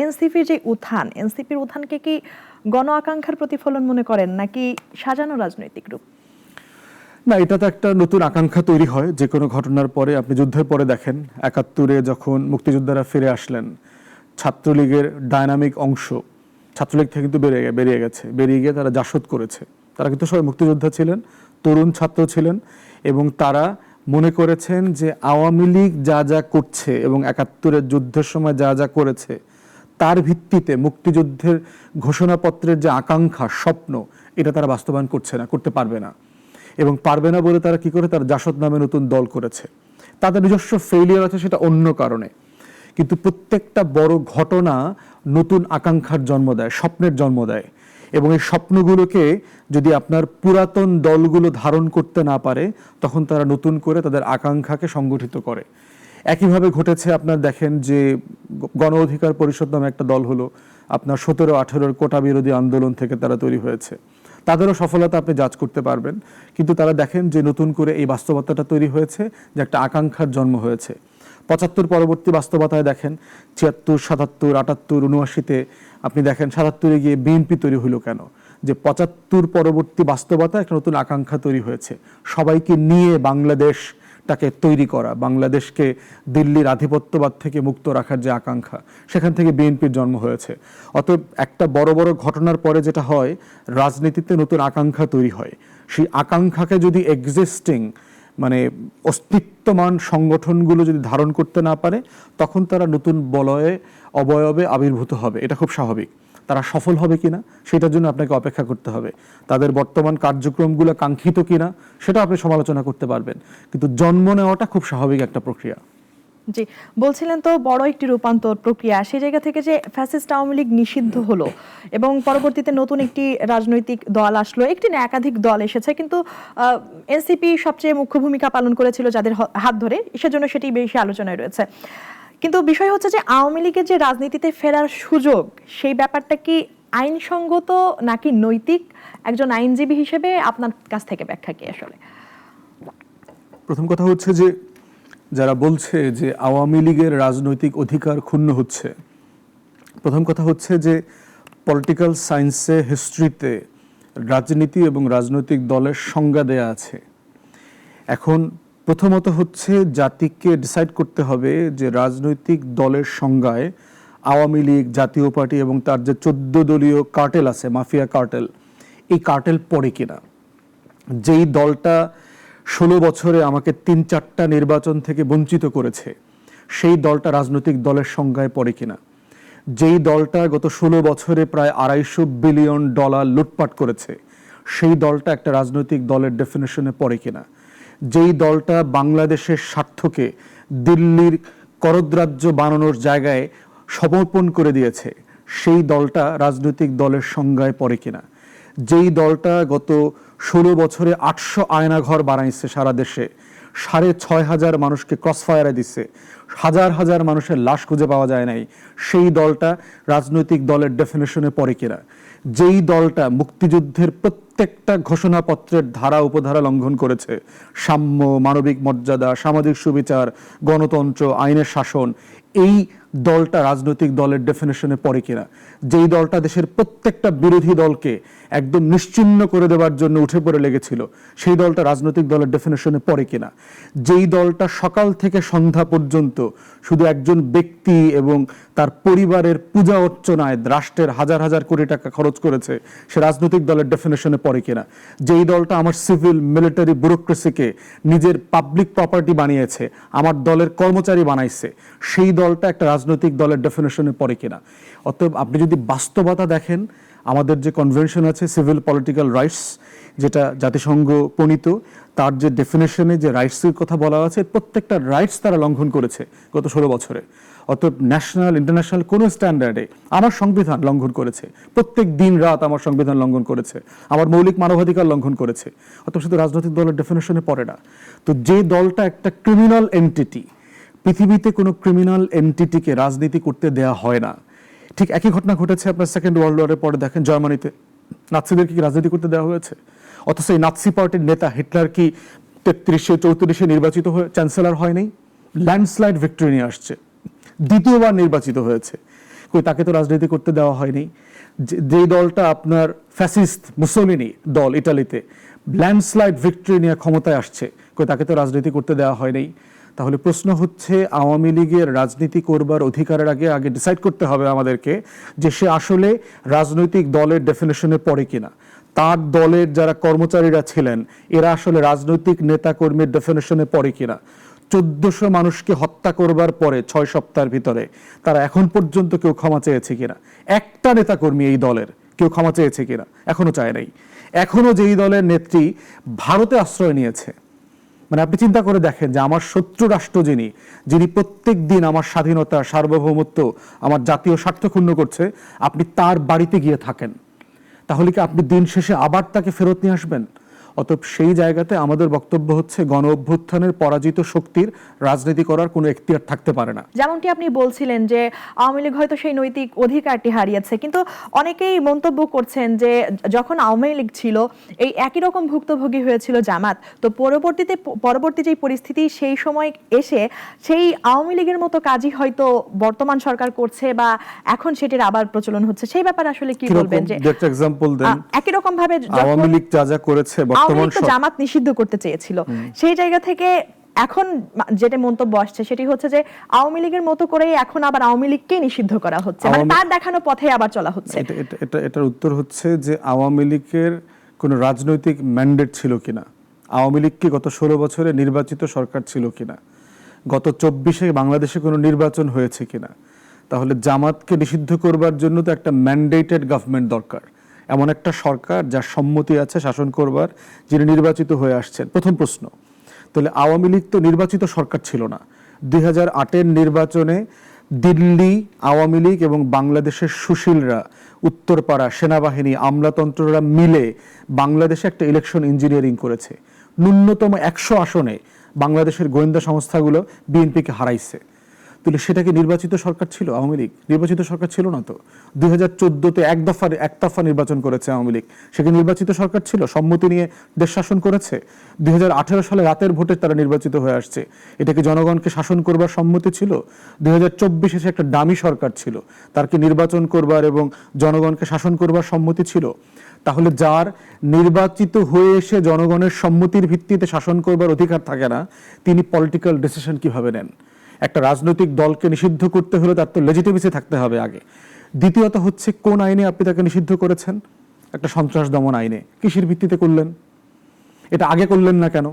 এনসিপির যে উত্থান, এনসিপির উত্থানকে কি গণ আকাঙ্ক্ষার প্রতিফলন মনে করেন নাকি সাজানো রাজনৈতিক রূপ? না, এটা তো একটা নতুন আকাঙ্ক্ষা তৈরি হয় যে কোনো ঘটনার পরে। আপনি যুদ্ধের পরে দেখেন 71-এ যখন মুক্তিযোদ্ধারা ফিরে আসলেন, ছাত্রলীগের ডায়নামিক অংশ ছাত্রলীগ থেকে কিন্তু বেরিয়ে গিয়ে তারা জাসদ করেছে। তারা কিন্তু সবাই মুক্তিযোদ্ধা ছিলেন, তরুণ ছাত্র ছিলেন, এবং তারা মনে করেছেন যে আওয়ামী লীগ যা যা করছে এবং 71-এর যুদ্ধের সময় যা যা করেছে তার ভিত্তিতে মুক্তিযুদ্ধের ঘোষণাপত্রের যে আকাঙ্ক্ষা, স্বপ্ন, এটা তারা বাস্তবায়ন করছে না, করতে পারবে না। এবং পারবে না বলে তারা কি করে, তারা জাসদ নামে নতুন দল করেছে। তাদের নিজস্ব ফেইলিয়ার আছে, সেটা অন্য কারণে। কিন্তু প্রত্যেকটা বড় ঘটনা নতুন আকাঙ্ক্ষার জন্ম দেয়, স্বপ্নের জন্ম দেয়। এবং এই স্বপ্নগুলোকে যদি আপনার পুরাতন দলগুলো ধারণ করতে না পারে, তখন তারা নতুন করে তাদের আকাঙ্ক্ষাকে সংগঠিত করে। একইভাবে ঘটেছে, আপনার দেখেন যে গণ অধিকার পরিষদ নামে একটা দল হলো, আপনার 17-18-এর কোটা বিরোধী আন্দোলন থেকে তারা তৈরি হয়েছে। তাদেরও সফলতা আপনি জাজ করতে পারবেন, কিন্তু তারা দেখেন যে নতুন করে এই বাস্তবতাটা তৈরি হয়েছে, যে একটা আকাঙ্ক্ষার জন্ম হয়েছে। 75 পরবর্তী বাস্তবতায় দেখেন 76, 77, 78, 79-তে আপনি দেখেন 77-এ গিয়ে বিএনপি তৈরি হলো কেন? যে 75 পরবর্তী বাস্তবতা একটা নতুন আকাঙ্ক্ষা তৈরি হয়েছে, সবাইকে নিয়ে বাংলাদেশটাকে তৈরি করা, বাংলাদেশকে দিল্লির আধিপত্যবাদ থেকে মুক্ত রাখার যে আকাঙ্ক্ষা, সেখান থেকে বিএনপির জন্ম হয়েছে। অতএব একটা বড় বড় ঘটনার পরে যেটা হয়, রাজনীতিতে নতুন আকাঙ্ক্ষা তৈরি হয়। সেই আকাঙ্ক্ষাকে যদি এক্সিস্টিং মানে অস্তিত্বমান সংগঠনগুলো যদি ধারণ করতে না পারে, তখন তারা নতুন বলয়ে অবয়বে আবির্ভূত হবে। এটা খুব স্বাভাবিক। তারা সফল হবে কিনা সেটার জন্য আপনাকে অপেক্ষা করতে হবে। তাদের বর্তমান কার্যক্রমগুলো কাঙ্ক্ষিত কিনা সেটা আপনি সমালোচনা করতে পারবেন, কিন্তু জন্ম নেওয়াটা খুব স্বাভাবিক একটা প্রক্রিয়া। জি, বলছিলেন তো বড় একটি রূপান্তর প্রক্রিয়া, সেই জায়গা থেকে যে ফ্যাসিস্ট আওয়ামী লীগ নিষিদ্ধ হলো এবং পরবর্তীতে নতুন একটি রাজনৈতিক দল আসলো, একটি না একাধিক দল এসেছে, কিন্তু এনসিপি সবচেয়ে মুখ্য ভূমিকা পালন করেছিল যাদের হাত ধরে, সেজন্য সেটি বেশি আলোচনায় রয়েছে। কিন্তু বিষয় হচ্ছে যে আওয়ামী লীগের যে রাজনীতিতে ফেরার সুযোগ, সেই ব্যাপারটা কি আইনসঙ্গত নাকি নৈতিক? একজন আইনজীবী হিসেবে আপনার কাছ থেকে ব্যাখ্যা কি আসলে? প্রথম কথা হচ্ছে যে যারা বলছে যে আওয়ামী লীগের রাজনৈতিক অধিকার ক্ষুণ্ণ হচ্ছে, প্রথম কথা হচ্ছে যে পলিটিক্যাল সায়েন্সে, হিস্ট্রিতে রাজনীতি এবং রাজনৈতিক দলের সংজ্ঞা দেয়া আছে। এখন প্রথমত হচ্ছে জাতিকে ডিসাইড করতে হবে যে রাজনৈতিক দলের সংজ্ঞায় আওয়ামী লীগ, জাতীয় পার্টি এবং তার যে 14 দলীয় কার্টেল আছে, মাফিয়া কার্টেল, এই কার্টেল পড়ে কিনা। যেই দলটা 16 বছরে আমাকে 3-4টা নির্বাচন থেকে বঞ্চিত করেছে, সেই দলটা রাজনৈতিক দলের সংজ্ঞায় পড়ে কিনা। যেই দলটা গত 16 বছরে প্রায় $250 বিলিয়ন লুটপাট করেছে, সেই দলটা একটা রাজনৈতিক দলের ডেফিনেশনে পড়ে কিনা। যেই দলটা বাংলাদেশের স্বার্থকে দিল্লির করদ্রাজ্য বানানোর জায়গায় সমর্পণ করে দিয়েছে, সেই দলটা রাজনৈতিক দলের সংজ্ঞায় পড়ে কিনা। যেই দলটা গত 16 বছরে 800 আয়নাঘর বানাইছে সারা দেশে, 6,500 মানুষকে ক্রসফায়ারে দিচ্ছে, হাজার হাজার মানুষের লাশ খুঁজে পাওয়া যায় নাই, সেই দলটা রাজনৈতিক দলের ডেফিনেশনে পড়ে কিনা। যেই দলটা মুক্তিযুদ্ধের প্রত্যেকটা ঘোষণাপত্রের ধারা উপধারা লঙ্ঘন করেছে, সাম্য, মানবিক মর্যাদা, সামাজিক সুবিচার, গণতন্ত্র, আইনের শাসন, এই দলটা রাজনৈতিক দলের ডেফিনেশনে পড়ে কিনা। যেই দলটা দেশের প্রত্যেকটা বিরোধী দলকে একদম নিশ্চিহ্ন করে দেওয়ার জন্য উঠে পড়ে লেগেছিল, সেই দলটা রাজনৈতিক দলের ডেফিনেশনে পড়ে কিনা। যেই দলটা সকাল থেকে সন্ধ্যা পর্যন্ত শুধু একজন ব্যক্তি এবং তার পরিবারের পূজা অর্চনায় রাষ্ট্রের হাজার হাজার কোটি টাকা খরচ করেছে, সে রাজনৈতিক দলের ডেফিনেশনে পড়ে কিনা। যেই দলটা আমার সিভিল মিলিটারি ব্যুরোক্রেসিকে নিজের পাবলিক প্রপার্টি বানিয়েছে, আমার দলের কর্মচারী বানাইছে, সেই দলটা একটা রাজনৈতিক দলের ডেফিনেশনে পড়ে কিনা। অতএব আপনি যদি বাস্তবতা দেখেন, আমাদের যে কনভেনশন আছে সিভিল পলিটিক্যাল রাইটস, যেটা জাতিসংঘ প্রণীত, তার যে ডেফিনেশনে যে রাইটসের কথা বলা আছে, প্রত্যেকটা রাইটস তারা লঙ্ঘন করেছে গত 16 বছরে। অতএব ন্যাশনাল ইন্টারন্যাশনাল কোনো স্ট্যান্ডার্ডে আমার সংবিধান লঙ্ঘন করেছে, প্রত্যেক দিন রাত আমার সংবিধান লঙ্ঘন করেছে, আমার মৌলিক মানবাধিকার লঙ্ঘন করেছে। অতএব শুধু রাজনৈতিক দলের ডেফিনেশনে পড়ে না। তো যে দলটা একটা ক্রিমিনাল এন্টিটি, পৃথিবীতে কোনো ক্রিমিনাল এন্টিটিকে রাজনীতি করতে দেয়া হয় না। ঠিক একই ঘটনা ঘটেছে আপনার সেকেন্ড ওয়ার্ল্ড ওয়ারের পরে দেখেন জার্মানিতে নাৎসিদেরকে কি রাজনীতি করতে দেওয়া হয়েছে? অথচ এই নাৎসি পার্টির নেতা হিটলার কি 33-34 নির্বাচিত হয়ে চ্যান্সেলর হয় নাই? ল্যান্ডস্লাইড ভিক্টরি নিয়ে আসছে, দ্বিতীয়বার নির্বাচিত হয়েছে। কই তাকে তো রাজনীতি করতে দেওয়া হয়নি। যেই দলটা আপনার ফ্যাসিস্ট মুসোলিনি দল ইটালিতে ল্যান্ডস্লাইড ভিক্টরি নিয়ে ক্ষমতায় আসছে, কই তাকে তো রাজনীতি করতে দেওয়া হয়নি। তাহলে প্রশ্ন হচ্ছে আওয়ামী লীগের রাজনীতি করবার অধিকারের আগে ডিসাইড করতে হবে আমাদেরকে যে সে আসলে রাজনৈতিক দলের ডেফিনেশনে পড়ে কিনা। তার দলের যারা কর্মচারীরা ছিলেন এরা আসলে রাজনৈতিক নেতা কর্মীর ডেফিনেশনে পড়ে কিনা। 1400 মানুষকে হত্যা করবার পরে 6 সপ্তাহের ভিতরে তারা এখন পর্যন্ত কেউ ক্ষমা চেয়েছে কিনা? একটা নেতা কর্মী এই দলের কেউ ক্ষমা চেয়েছে কিনা? এখনো চায় নাই। এখনো যেই দলের নেত্রী ভারতে আশ্রয় নিয়েছে, মানে আপনি চিন্তা করে দেখেন যে আমার শত্রু রাষ্ট্র যিনি প্রত্যেক দিন আমার স্বাধীনতা, সার্বভৌমত্ব, আমার জাতীয় স্বার্থ ক্ষুণ্ণ করছে, আপনি তার বাড়িতে গিয়ে থাকেন, তাহলে কি আপনি দিন শেষে আবার তাকে ফেরত নিয়ে আসবেন? অতএব সেই জায়গাতে আমাদের বক্তব্য হচ্ছে গণ অভ্যুত্থানের পরাজিত শক্তির রাজনীতি করার কোনো এখতিয়ার থাকতে পারে না। যেমনটি আপনি বলছিলেন যে আওয়ামী লীগ হয়তো সেই নৈতিক অধিকারটি হারিয়েছে, কিন্তু অনেকেই মন্তব্য করছেন যে যখন আওয়ামী লীগ ছিল এই একই রকম ভুক্তভোগী হয়েছিল জামাত, তো পরবর্তী যে পরিস্থিতি সেই সময় এসে সেই আওয়ামী লীগের মতো কাজই হয়তো বর্তমান সরকার করছে বা এখন সেটির আবার প্রচলন হচ্ছে, সেই ব্যাপারে আসলে কি বলবেন? যে একটা এক্সাম্পল দেন। একই রকম ভাবে আওয়ামী লীগ যা করেছে, বর্তমান জামাত নিষিদ্ধ করতে চেয়েছিল, সেই জায়গা থেকে এখন যেটা মন্তব্য আসছে সেটি হচ্ছে যে আওয়ামী লীগের মতো করে এখন আবার আওয়ামী লীগকে নিষিদ্ধ করা হচ্ছে, মানে তার দেখানো পথে আবার চলা হচ্ছে। এটার উত্তর হচ্ছে যে আওয়ামী লীগের কোনো রাজনৈতিক ম্যান্ডেট ছিল কিনা, আওয়ামী লীগ কি গত 16 বছরে নির্বাচিত সরকার ছিল কিনা, গত 24-এ বাংলাদেশে কোনো নির্বাচন হয়েছে কিনা। তাহলে জামাতকে নিষিদ্ধ করবার জন্য তো একটা ম্যান্ডেটেড গভর্নমেন্ট দরকার, এমন একটা সরকার যার সম্মতি আছে শাসন করবার, যিনি নির্বাচিত হয়ে আসছেন। প্রথম প্রশ্ন, তাহলে আওয়ামী লীগ তো নির্বাচিত সরকার ছিল না। 2008-এর নির্বাচনে দিল্লি আওয়ামী লীগ এবং বাংলাদেশের সুশীলরা, উত্তরপাড়া, সেনাবাহিনী, আমলাতন্ত্ররা মিলে বাংলাদেশে একটা ইলেকশন ইঞ্জিনিয়ারিং করেছে। ন্যূনতম 100 আসনে বাংলাদেশের গোয়েন্দা সংস্থাগুলো বিএনপিকে হারাইছে। তাহলে সেটা কি নির্বাচিত সরকার ছিল? আওয়ামী লীগ নির্বাচিত সরকার ছিল না তো। 2014-তে একতরফা নির্বাচন করেছে আওয়ামী লীগ, সেখানে নির্বাচিত সরকার ছিল, সম্মতি নিয়ে দেশ শাসন করেছে। 2018 সালে রাতের ভোটে তারা নির্বাচিত হয়ে আসছে, এটা কি জনগণকে শাসন করবার সম্মতি ছিল? 2024-এ সে একটা দামি সরকার ছিল, তার কি নির্বাচন করবার এবং জনগণকে শাসন করবার সম্মতি ছিল? তাহলে যার নির্বাচিত হয়ে এসে জনগণের সম্মতির ভিত্তিতে শাসন করবার অধিকার থাকে না, তিনি পলিটিক্যাল ডিসিশন কিভাবে নেন? একটা রাজনৈতিক দলকে নিষিদ্ধ করতে হলে তার তো লেজিটিমেসি থাকতে হবে আগে। দ্বিতীয়ত হচ্ছে কোন আইনে আপনি তাকে নিষিদ্ধ করেছেন? একটা সন্ত্রাস দমন আইনে। কিসের ভিত্তিতে করলেন? এটা আগে করলেন না কেন?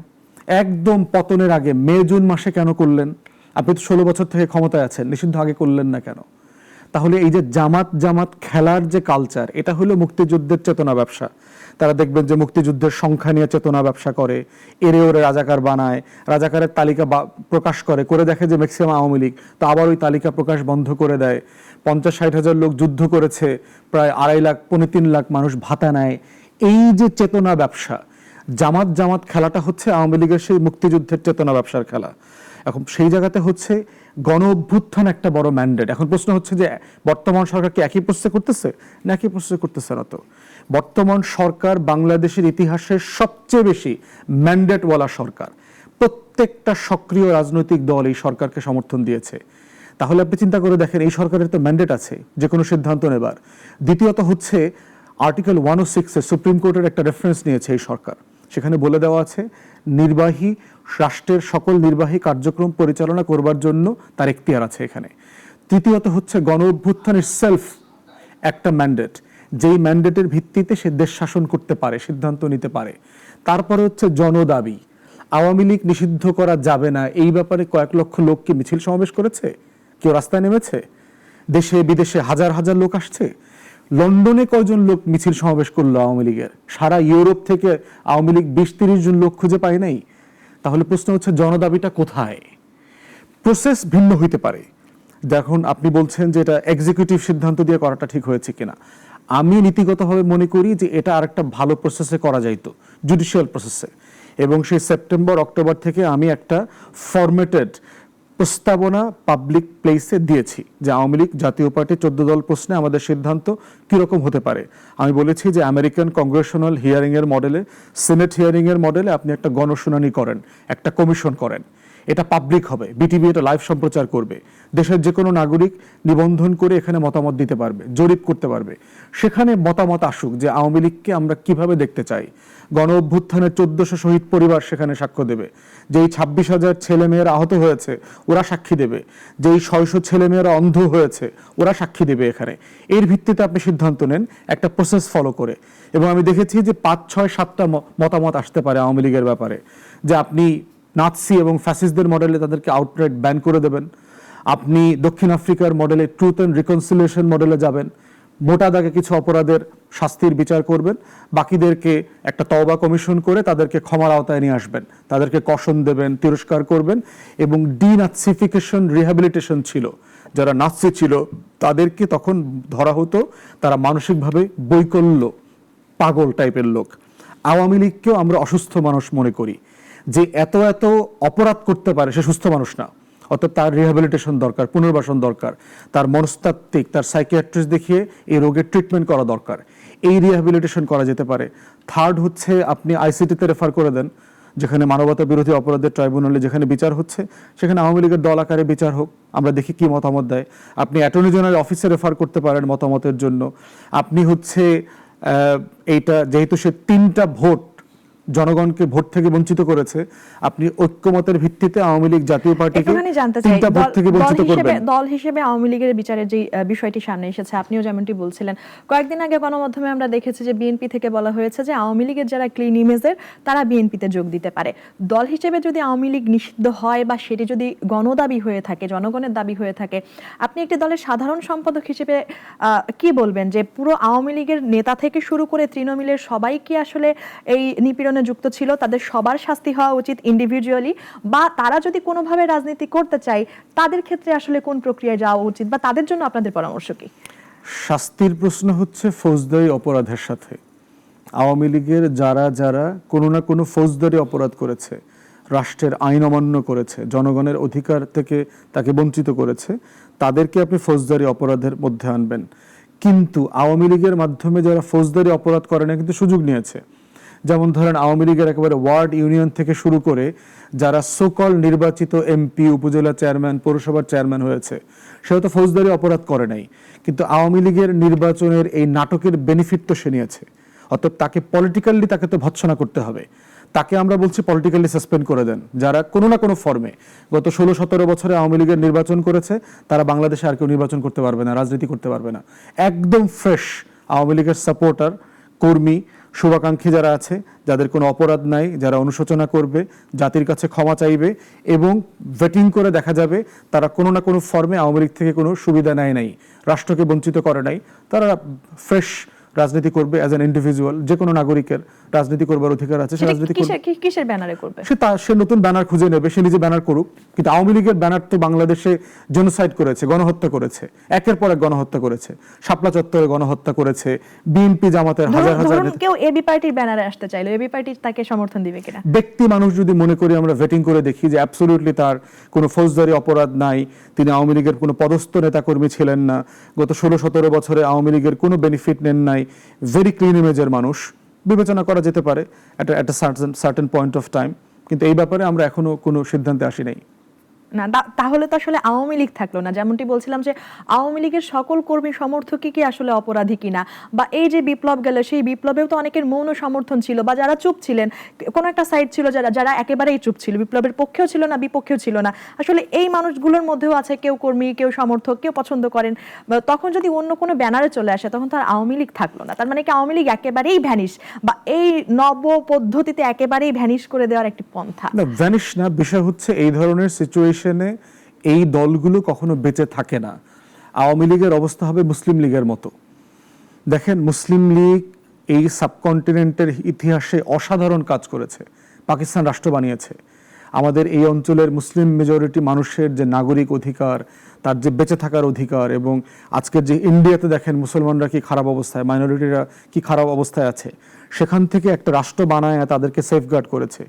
একদম পতনের আগে মে-জুন মাসে কেন করলেন? আপনি তো 16 বছর থেকে ক্ষমতায় আছেন, নিষিদ্ধ আগে করলেন না কেন? তাহলে এই যে জামাত খেলার যে কালচার, এটা হলো মুক্তিযুদ্ধের চেতনা ব্যবসা। তারা দেখবেন যে মুক্তিযুদ্ধের সংখ্যা নিয়ে চেতনা ব্যবসা করে, এরে ওরে রাজাকার বানায়, রাজাকারের তালিকা প্রকাশ করে দেখে যে ম্যাক্সিমাম আওয়ামী লীগ, তো আবার ওই তালিকা প্রকাশ বন্ধ করে দেয়। 50-60 হাজার লোক যুদ্ধ করেছে, প্রায় 2.5 লাখ 3.5 লাখ মানুষ ভাতা নেয়। এই যে চেতনা ব্যবসা, জামাত খেলাটা হচ্ছে আওয়ামী লীগের সেই মুক্তিযুদ্ধের চেতনা ব্যবসার খেলা। এখন সেই জায়গাতে হচ্ছে গণ অভ্যুত্থান একটা বড় ম্যান্ডেট। এখন প্রশ্ন হচ্ছে যে বর্তমান সরকার কি একই প্রসেস করতেছে না? একই প্রসেস করতেছে না তো। বর্তমান সরকার বাংলাদেশের ইতিহাসের সবচেয়ে বেশি ম্যান্ডেটওয়ালা সরকার। প্রত্যেকটা সক্রিয় রাজনৈতিক দল এই সরকারকে সমর্থন দিয়েছে। তাহলে আপনি চিন্তা করে দেখেন, এই সরকারের তো ম্যান্ডেট আছে যে কোনো সিদ্ধান্ত নেবার। দ্বিতীয়ত হচ্ছে আর্টিকেল 106-এ সুপ্রিম কোর্টের একটা রেফারেন্স নিয়েছে এই সরকার, সেখানে বলে দেওয়া আছে রাষ্ট্রের সকল নির্বাহী কার্যক্রম পরিচালনা করবার জন্য তার এখতিয়ার আছে এখানে। তৃতীয়ত হচ্ছে গণ অভ্যুত্থানের সেলফ একটা ম্যান্ডেট, যেই ম্যান্ডেটের ভিত্তিতে সে দেশ শাসন করতে পারে, সিদ্ধান্ত নিতে পারে। তারপরে হচ্ছে জনদাবি। আওয়ামী লীগ নিষিদ্ধ করা যাবে না, এই ব্যাপারে কয়েক লক্ষ লোক কি মিছিল সমাবেশ করেছে? কেউ রাস্তায় নেমেছে? দেশে বিদেশে হাজার হাজার লোক আসছে। লন্ডনে কয়জন লোক মিছিল সমাবেশ করলো আওয়ামী লীগের? সারা ইউরোপ থেকে আওয়ামী লীগ 20-30 জন লোক খুঁজে পায় নাই। তাহলে প্রশ্ন হচ্ছে জনদাবিটা কোথায়? প্রসেস ভিন্ন হইতে পারে। যখন আপনি বলছেন যে এটা এক্সিকিউটিভ সিদ্ধান্ত দিয়ে করাটা ঠিক হয়েছে কিনা, আমি নীতিগতভাবে মনে করি যে এটা আরেকটা ভালো প্রসেসে করা যাইতো, জুডিশিয়াল প্রসেসে। এবং সেই সেপ্টেম্বর অক্টোবর থেকে আমি একটা ফরম্যাটেড প্রস্তাবনা পাবলিক প্লেসে দিয়েছি যে আওয়ামী লীগ জাতীয় পার্টি 14 দল প্রশ্নে আমাদের সিদ্ধান্ত কীরকম হতে পারে। আমি বলেছি যে আমেরিকান কংগ্রেশনাল হিয়ারিংয়ের মডেলে, সিনেট হিয়ারিংয়ের মডেলে আপনি একটা গণশুনানি করেন, একটা কমিশন করেন, এটা পাবলিক হবে, বিটিভি এটা লাইভ সম্প্রচার করবে, দেশের যে কোনো নাগরিক নিবন্ধন করে এখানে মতামত দিতে পারবে, জরিপ করতে পারবে। সেখানে মতামত আসুক যে আওয়ামী লীগকে আমরা কিভাবে দেখতে চাই। গণ অভ্যুত্থানের 1400 শহীদ পরিবার সেখানে সাক্ষ্য দেবে, যেই 26,000 ছেলেমেয়েরা আহত হয়েছে ওরা সাক্ষী দেবে, যেই 600 ছেলেমেয়েরা অন্ধ হয়েছে ওরা সাক্ষী দেবে এখানে। এর ভিত্তিতে আপনি সিদ্ধান্ত নেন একটা প্রসেস ফলো করে। এবং আমি দেখেছি যে 5, 6, 7টা মতামত আসতে পারে আওয়ামী লীগের ব্যাপারে, যে আপনি নাৎসি এবং ফ্যাসিস্টদের মডেলে তাদেরকে আউটরাইট ব্যান করে দেবেন, আপনি দক্ষিণ আফ্রিকার মডেলে ট্রুথ অ্যান্ড রিকনসিলিয়েশন মডেলে যাবেন, মোটা দাগে কিছু অপরাধের শাস্তির বিচার করবেন, বাকিদেরকে একটা তওবা কমিশন করে তাদেরকে ক্ষমার আওতায় নিয়ে আসবেন, তাদেরকে কশন দেবেন, তিরস্কার করবেন। এবং ডিনাৎসিফিকেশন রিহ্যাবিলিটেশন ছিল, যারা নাৎসি ছিল তাদেরকে তখন ধরা হতো তারা মানসিকভাবে বৈকল্য, পাগল টাইপের লোক। আওয়ামী লীগকেও আমরা অসুস্থ মানুষ মনে করি, যে এত এত অপরাধ করতে পারে সে সুস্থ মানুষ না। অর্থাৎ তার রিহ্যাবিলিটেশন দরকার, পুনর্বাসন দরকার, তার মনস্তাত্ত্বিক, তার সাইকিয়াট্রিস্ট দেখিয়ে এই রোগের ট্রিটমেন্ট করা দরকার। এই রিহ্যাবিলিটেশন করা যেতে পারে। থার্ড হচ্ছে আপনি আইসিটিতে রেফার করে দেন, যেখানে মানবতা বিরোধী অপরাধের ট্রাইব্যুনালে যেখানে বিচার হচ্ছে সেখানে আওয়ামী লীগের দল আকারে বিচার হোক, আমরা দেখি কি মতামত দেয়। আপনি অ্যাটর্নি জেনারেল অফিসে রেফার করতে পারেন মতামতের জন্য। আপনি হচ্ছে এইটা যেহেতু সে 3টা ভোট জনগণকে ভোট থেকে বঞ্চিত করেছে, আপনি ঐক্যমতের ভিত্তিতে আওয়ামী লীগ জাতীয় পার্টিকে 3টা ভোট থেকে বঞ্চিত করবেন। দল হিসেবে আওয়ামী লীগের বিচারের যে বিষয়টি সামনে এসেছে, আপনিও যেমনটি বলছিলেন, কয়েকদিন আগে গণমাধ্যমে আমরা দেখেছি যে বিএনপি থেকে বলা হয়েছে যে আওয়ামী লীগের যারা ক্লিন ইমেজের তারা বিএনপিতে যোগ দিতে পারে। দল হিসেবে যদি আওয়ামী লীগ নিষিদ্ধ হয় বা সেটি যদি গণদাবি হয়ে থাকে, জনগণের দাবি হয়ে থাকে, আপনি একটি দলের সাধারণ সম্পাদক হিসেবে কি বলবেন যে পুরো আওয়ামী লীগের নেতা থেকে শুরু করে তৃণমূলের সবাই কি আসলে এই নিপীড়নে যুক্ত ছিল? তাদের সবার শাস্তি হওয়া উচিত ইন্ডিভিজুয়ালি, বা তারা যদি কোনোভাবে রাজনীতি করতে চায় তাদের ক্ষেত্রে আসলে কোন প্রক্রিয়ায় যাওয়া উচিত, বা তাদের জন্য আপনাদের পরামর্শ কি? শাস্তির প্রশ্ন হচ্ছে ফৌজদারি অপরাধের সাথে। আওয়ামী লীগের যারা যারা কোনো না কোনো ফৌজদারি অপরাধ করেছে, রাষ্ট্রের আইন অমান্য করেছে, জনগণের অধিকার থেকে তাকে বঞ্চিত করেছে, তাদেরকে আপনি ফৌজদারি অপরাধের মধ্যে আনবেন। কিন্তু আওয়ামী লীগের মাধ্যমে যারা ফৌজদারি অপরাধ করে না কিন্তু সুযোগ নিয়েছে, যেমন ধরেন আওয়ামী লীগের একেবারে ওয়ার্ড ইউনিয়ন থেকে শুরু করে যারা সোকল নির্বাচিত এমপি, উপজেলা চেয়ারম্যান, পৌরসভার চেয়ারম্যান হয়েছে, সেটা তো ফৌজদারি অপরাধ করে নাই, কিন্তু আওয়ামী লীগের নির্বাচনের এই নাটকের বেনিফিট তো সে নিয়েছে। অর্থাৎ তাকে পলিটিক্যালি তাকে তো ভৎসনা করতে হবে, তাকে আমরা বলছি পলিটিক্যালি সাসপেন্ড করে দেন। যারা কোনো না কোনো ফর্মে গত 16-17 বছরে আওয়ামী লীগের নির্বাচন করেছে, তারা বাংলাদেশে আর কেউ নির্বাচন করতে পারবে না, রাজনীতি করতে পারবে না। একদম ফ্রেশ আওয়ামী লীগের সাপোর্টার, কর্মী, শুভাকাঙ্ক্ষী যারা আছে, যাদের কোনো অপরাধ নাই, যারা অনুশোচনা করবে, জাতির কাছে ক্ষমা চাইবে এবং ভেটিং করে দেখা যাবে তারা কোনো না কোনো ফর্মে আওয়ামী লীগ থেকে কোনো সুবিধা নেয় নাই, রাষ্ট্রকে বঞ্চিত করে নাই, তারা ফ্রেশ রাজনীতি করবে। অ্যাজ অ্যান ইন্ডিভিজুয়াল যে কোনো নাগরিকের রাজনীতি করবার অধিকার আছে, সে রাজনীতি করবে। কিসের ব্যানারে করবে? সে নতুন ব্যানার খুঁজে নেবে, সে নিজে ব্যানার করুক। কিন্তু আওয়ামী লীগের ব্যানার তো বাংলাদেশে জেনোসাইড করেছে, গণহত্যা করেছে, একের পর এক গণহত্যা করেছে, শাপলা চত্বরে গণহত্যা করেছে, বিএনপি জামাতের হাজার হাজার। কেউ এবি পার্টির ব্যানারে আসতে চাইলো, এবি পার্টি তাকে সমর্থন দিবে কিনা? ব্যক্তি মানুষ যদি মনে করি আমরা ভেটিং করে দেখি যে অ্যাবসলিউটলি তার কোনো ফৌজদারি অপরাধ নাই, তিনি আওয়ামী লীগের কোনো পদস্থ নেতাকর্মী ছিলেন না, গত 16-17 বছরে আওয়ামী লীগের কোনো বেনিফিট নেন নাই, ভেরি ক্লিন ইমেজের মানুষ, বিবেচনা করা যেতে পারে at a certain point of time. কিন্তু এই ব্যাপারে আমরা এখনো কোনো সিদ্ধান্তে আসি নাই। না, তাহলে তো আসলে আওয়ামী লীগ থাকলো না। যেমনটি বলছিলাম যে আওয়ামী লীগের সকল কর্মী সমর্থকই কি আসলে অপরাধী কিনা, বা এই যে বিপ্লব গেল সেই বিপ্লবেও তো অনেকের মৌন সমর্থন ছিল, বা যারা চুপ ছিলেন, কোন একটা সাইড ছিল যারা একেবারেই চুপ ছিল, বিপ্লবের পক্ষেও ছিল না, বিপক্ষেও ছিল না। আসলে এই মানুষগুলোর মধ্যেও আছে কেউ কর্মী, কেউ সমর্থক, কেউ পছন্দ করেন। তখন যদি অন্য কোনো ব্যানারে চলে আসে তখন তো আর আওয়ামী লীগ থাকলো না। তার মানে কি আওয়ামী লীগ একেবারেই ভ্যানিশ, বা এই নব পদ্ধতিতে একেবারেই ভ্যানিশ করে দেওয়ার একটি পন্থা? না, ভ্যানিশ না, বিষয় হচ্ছে এই ধরনের সিচুয়েশনে এই দলগুলো কখনো বেঁচে থাকে না। আওয়ামী লীগের অবস্থা হবে মুসলিম লীগের মতো, দেখেন, মুসলিম লীগ এই সাবকন্টিনেন্টের ইতিহাসে অসাধারণ কাজ করেছে। পাকিস্তান রাষ্ট্র বানিয়েছে। আমাদের এই অঞ্চলের মুসলিম মেজরিটি মানুষের যে নাগরিক অধিকার, তার যে বেঁচে থাকার অধিকার, এবং আজকের যে ইন্ডিয়াতে দেখেন মুসলমানরা কি খারাপ অবস্থায়, মাইনরিটিরা কি খারাপ অবস্থায় আছে, সেখান থেকে একটা রাষ্ট্র বানায় তাদেরকে সেফগার্ড করেছে।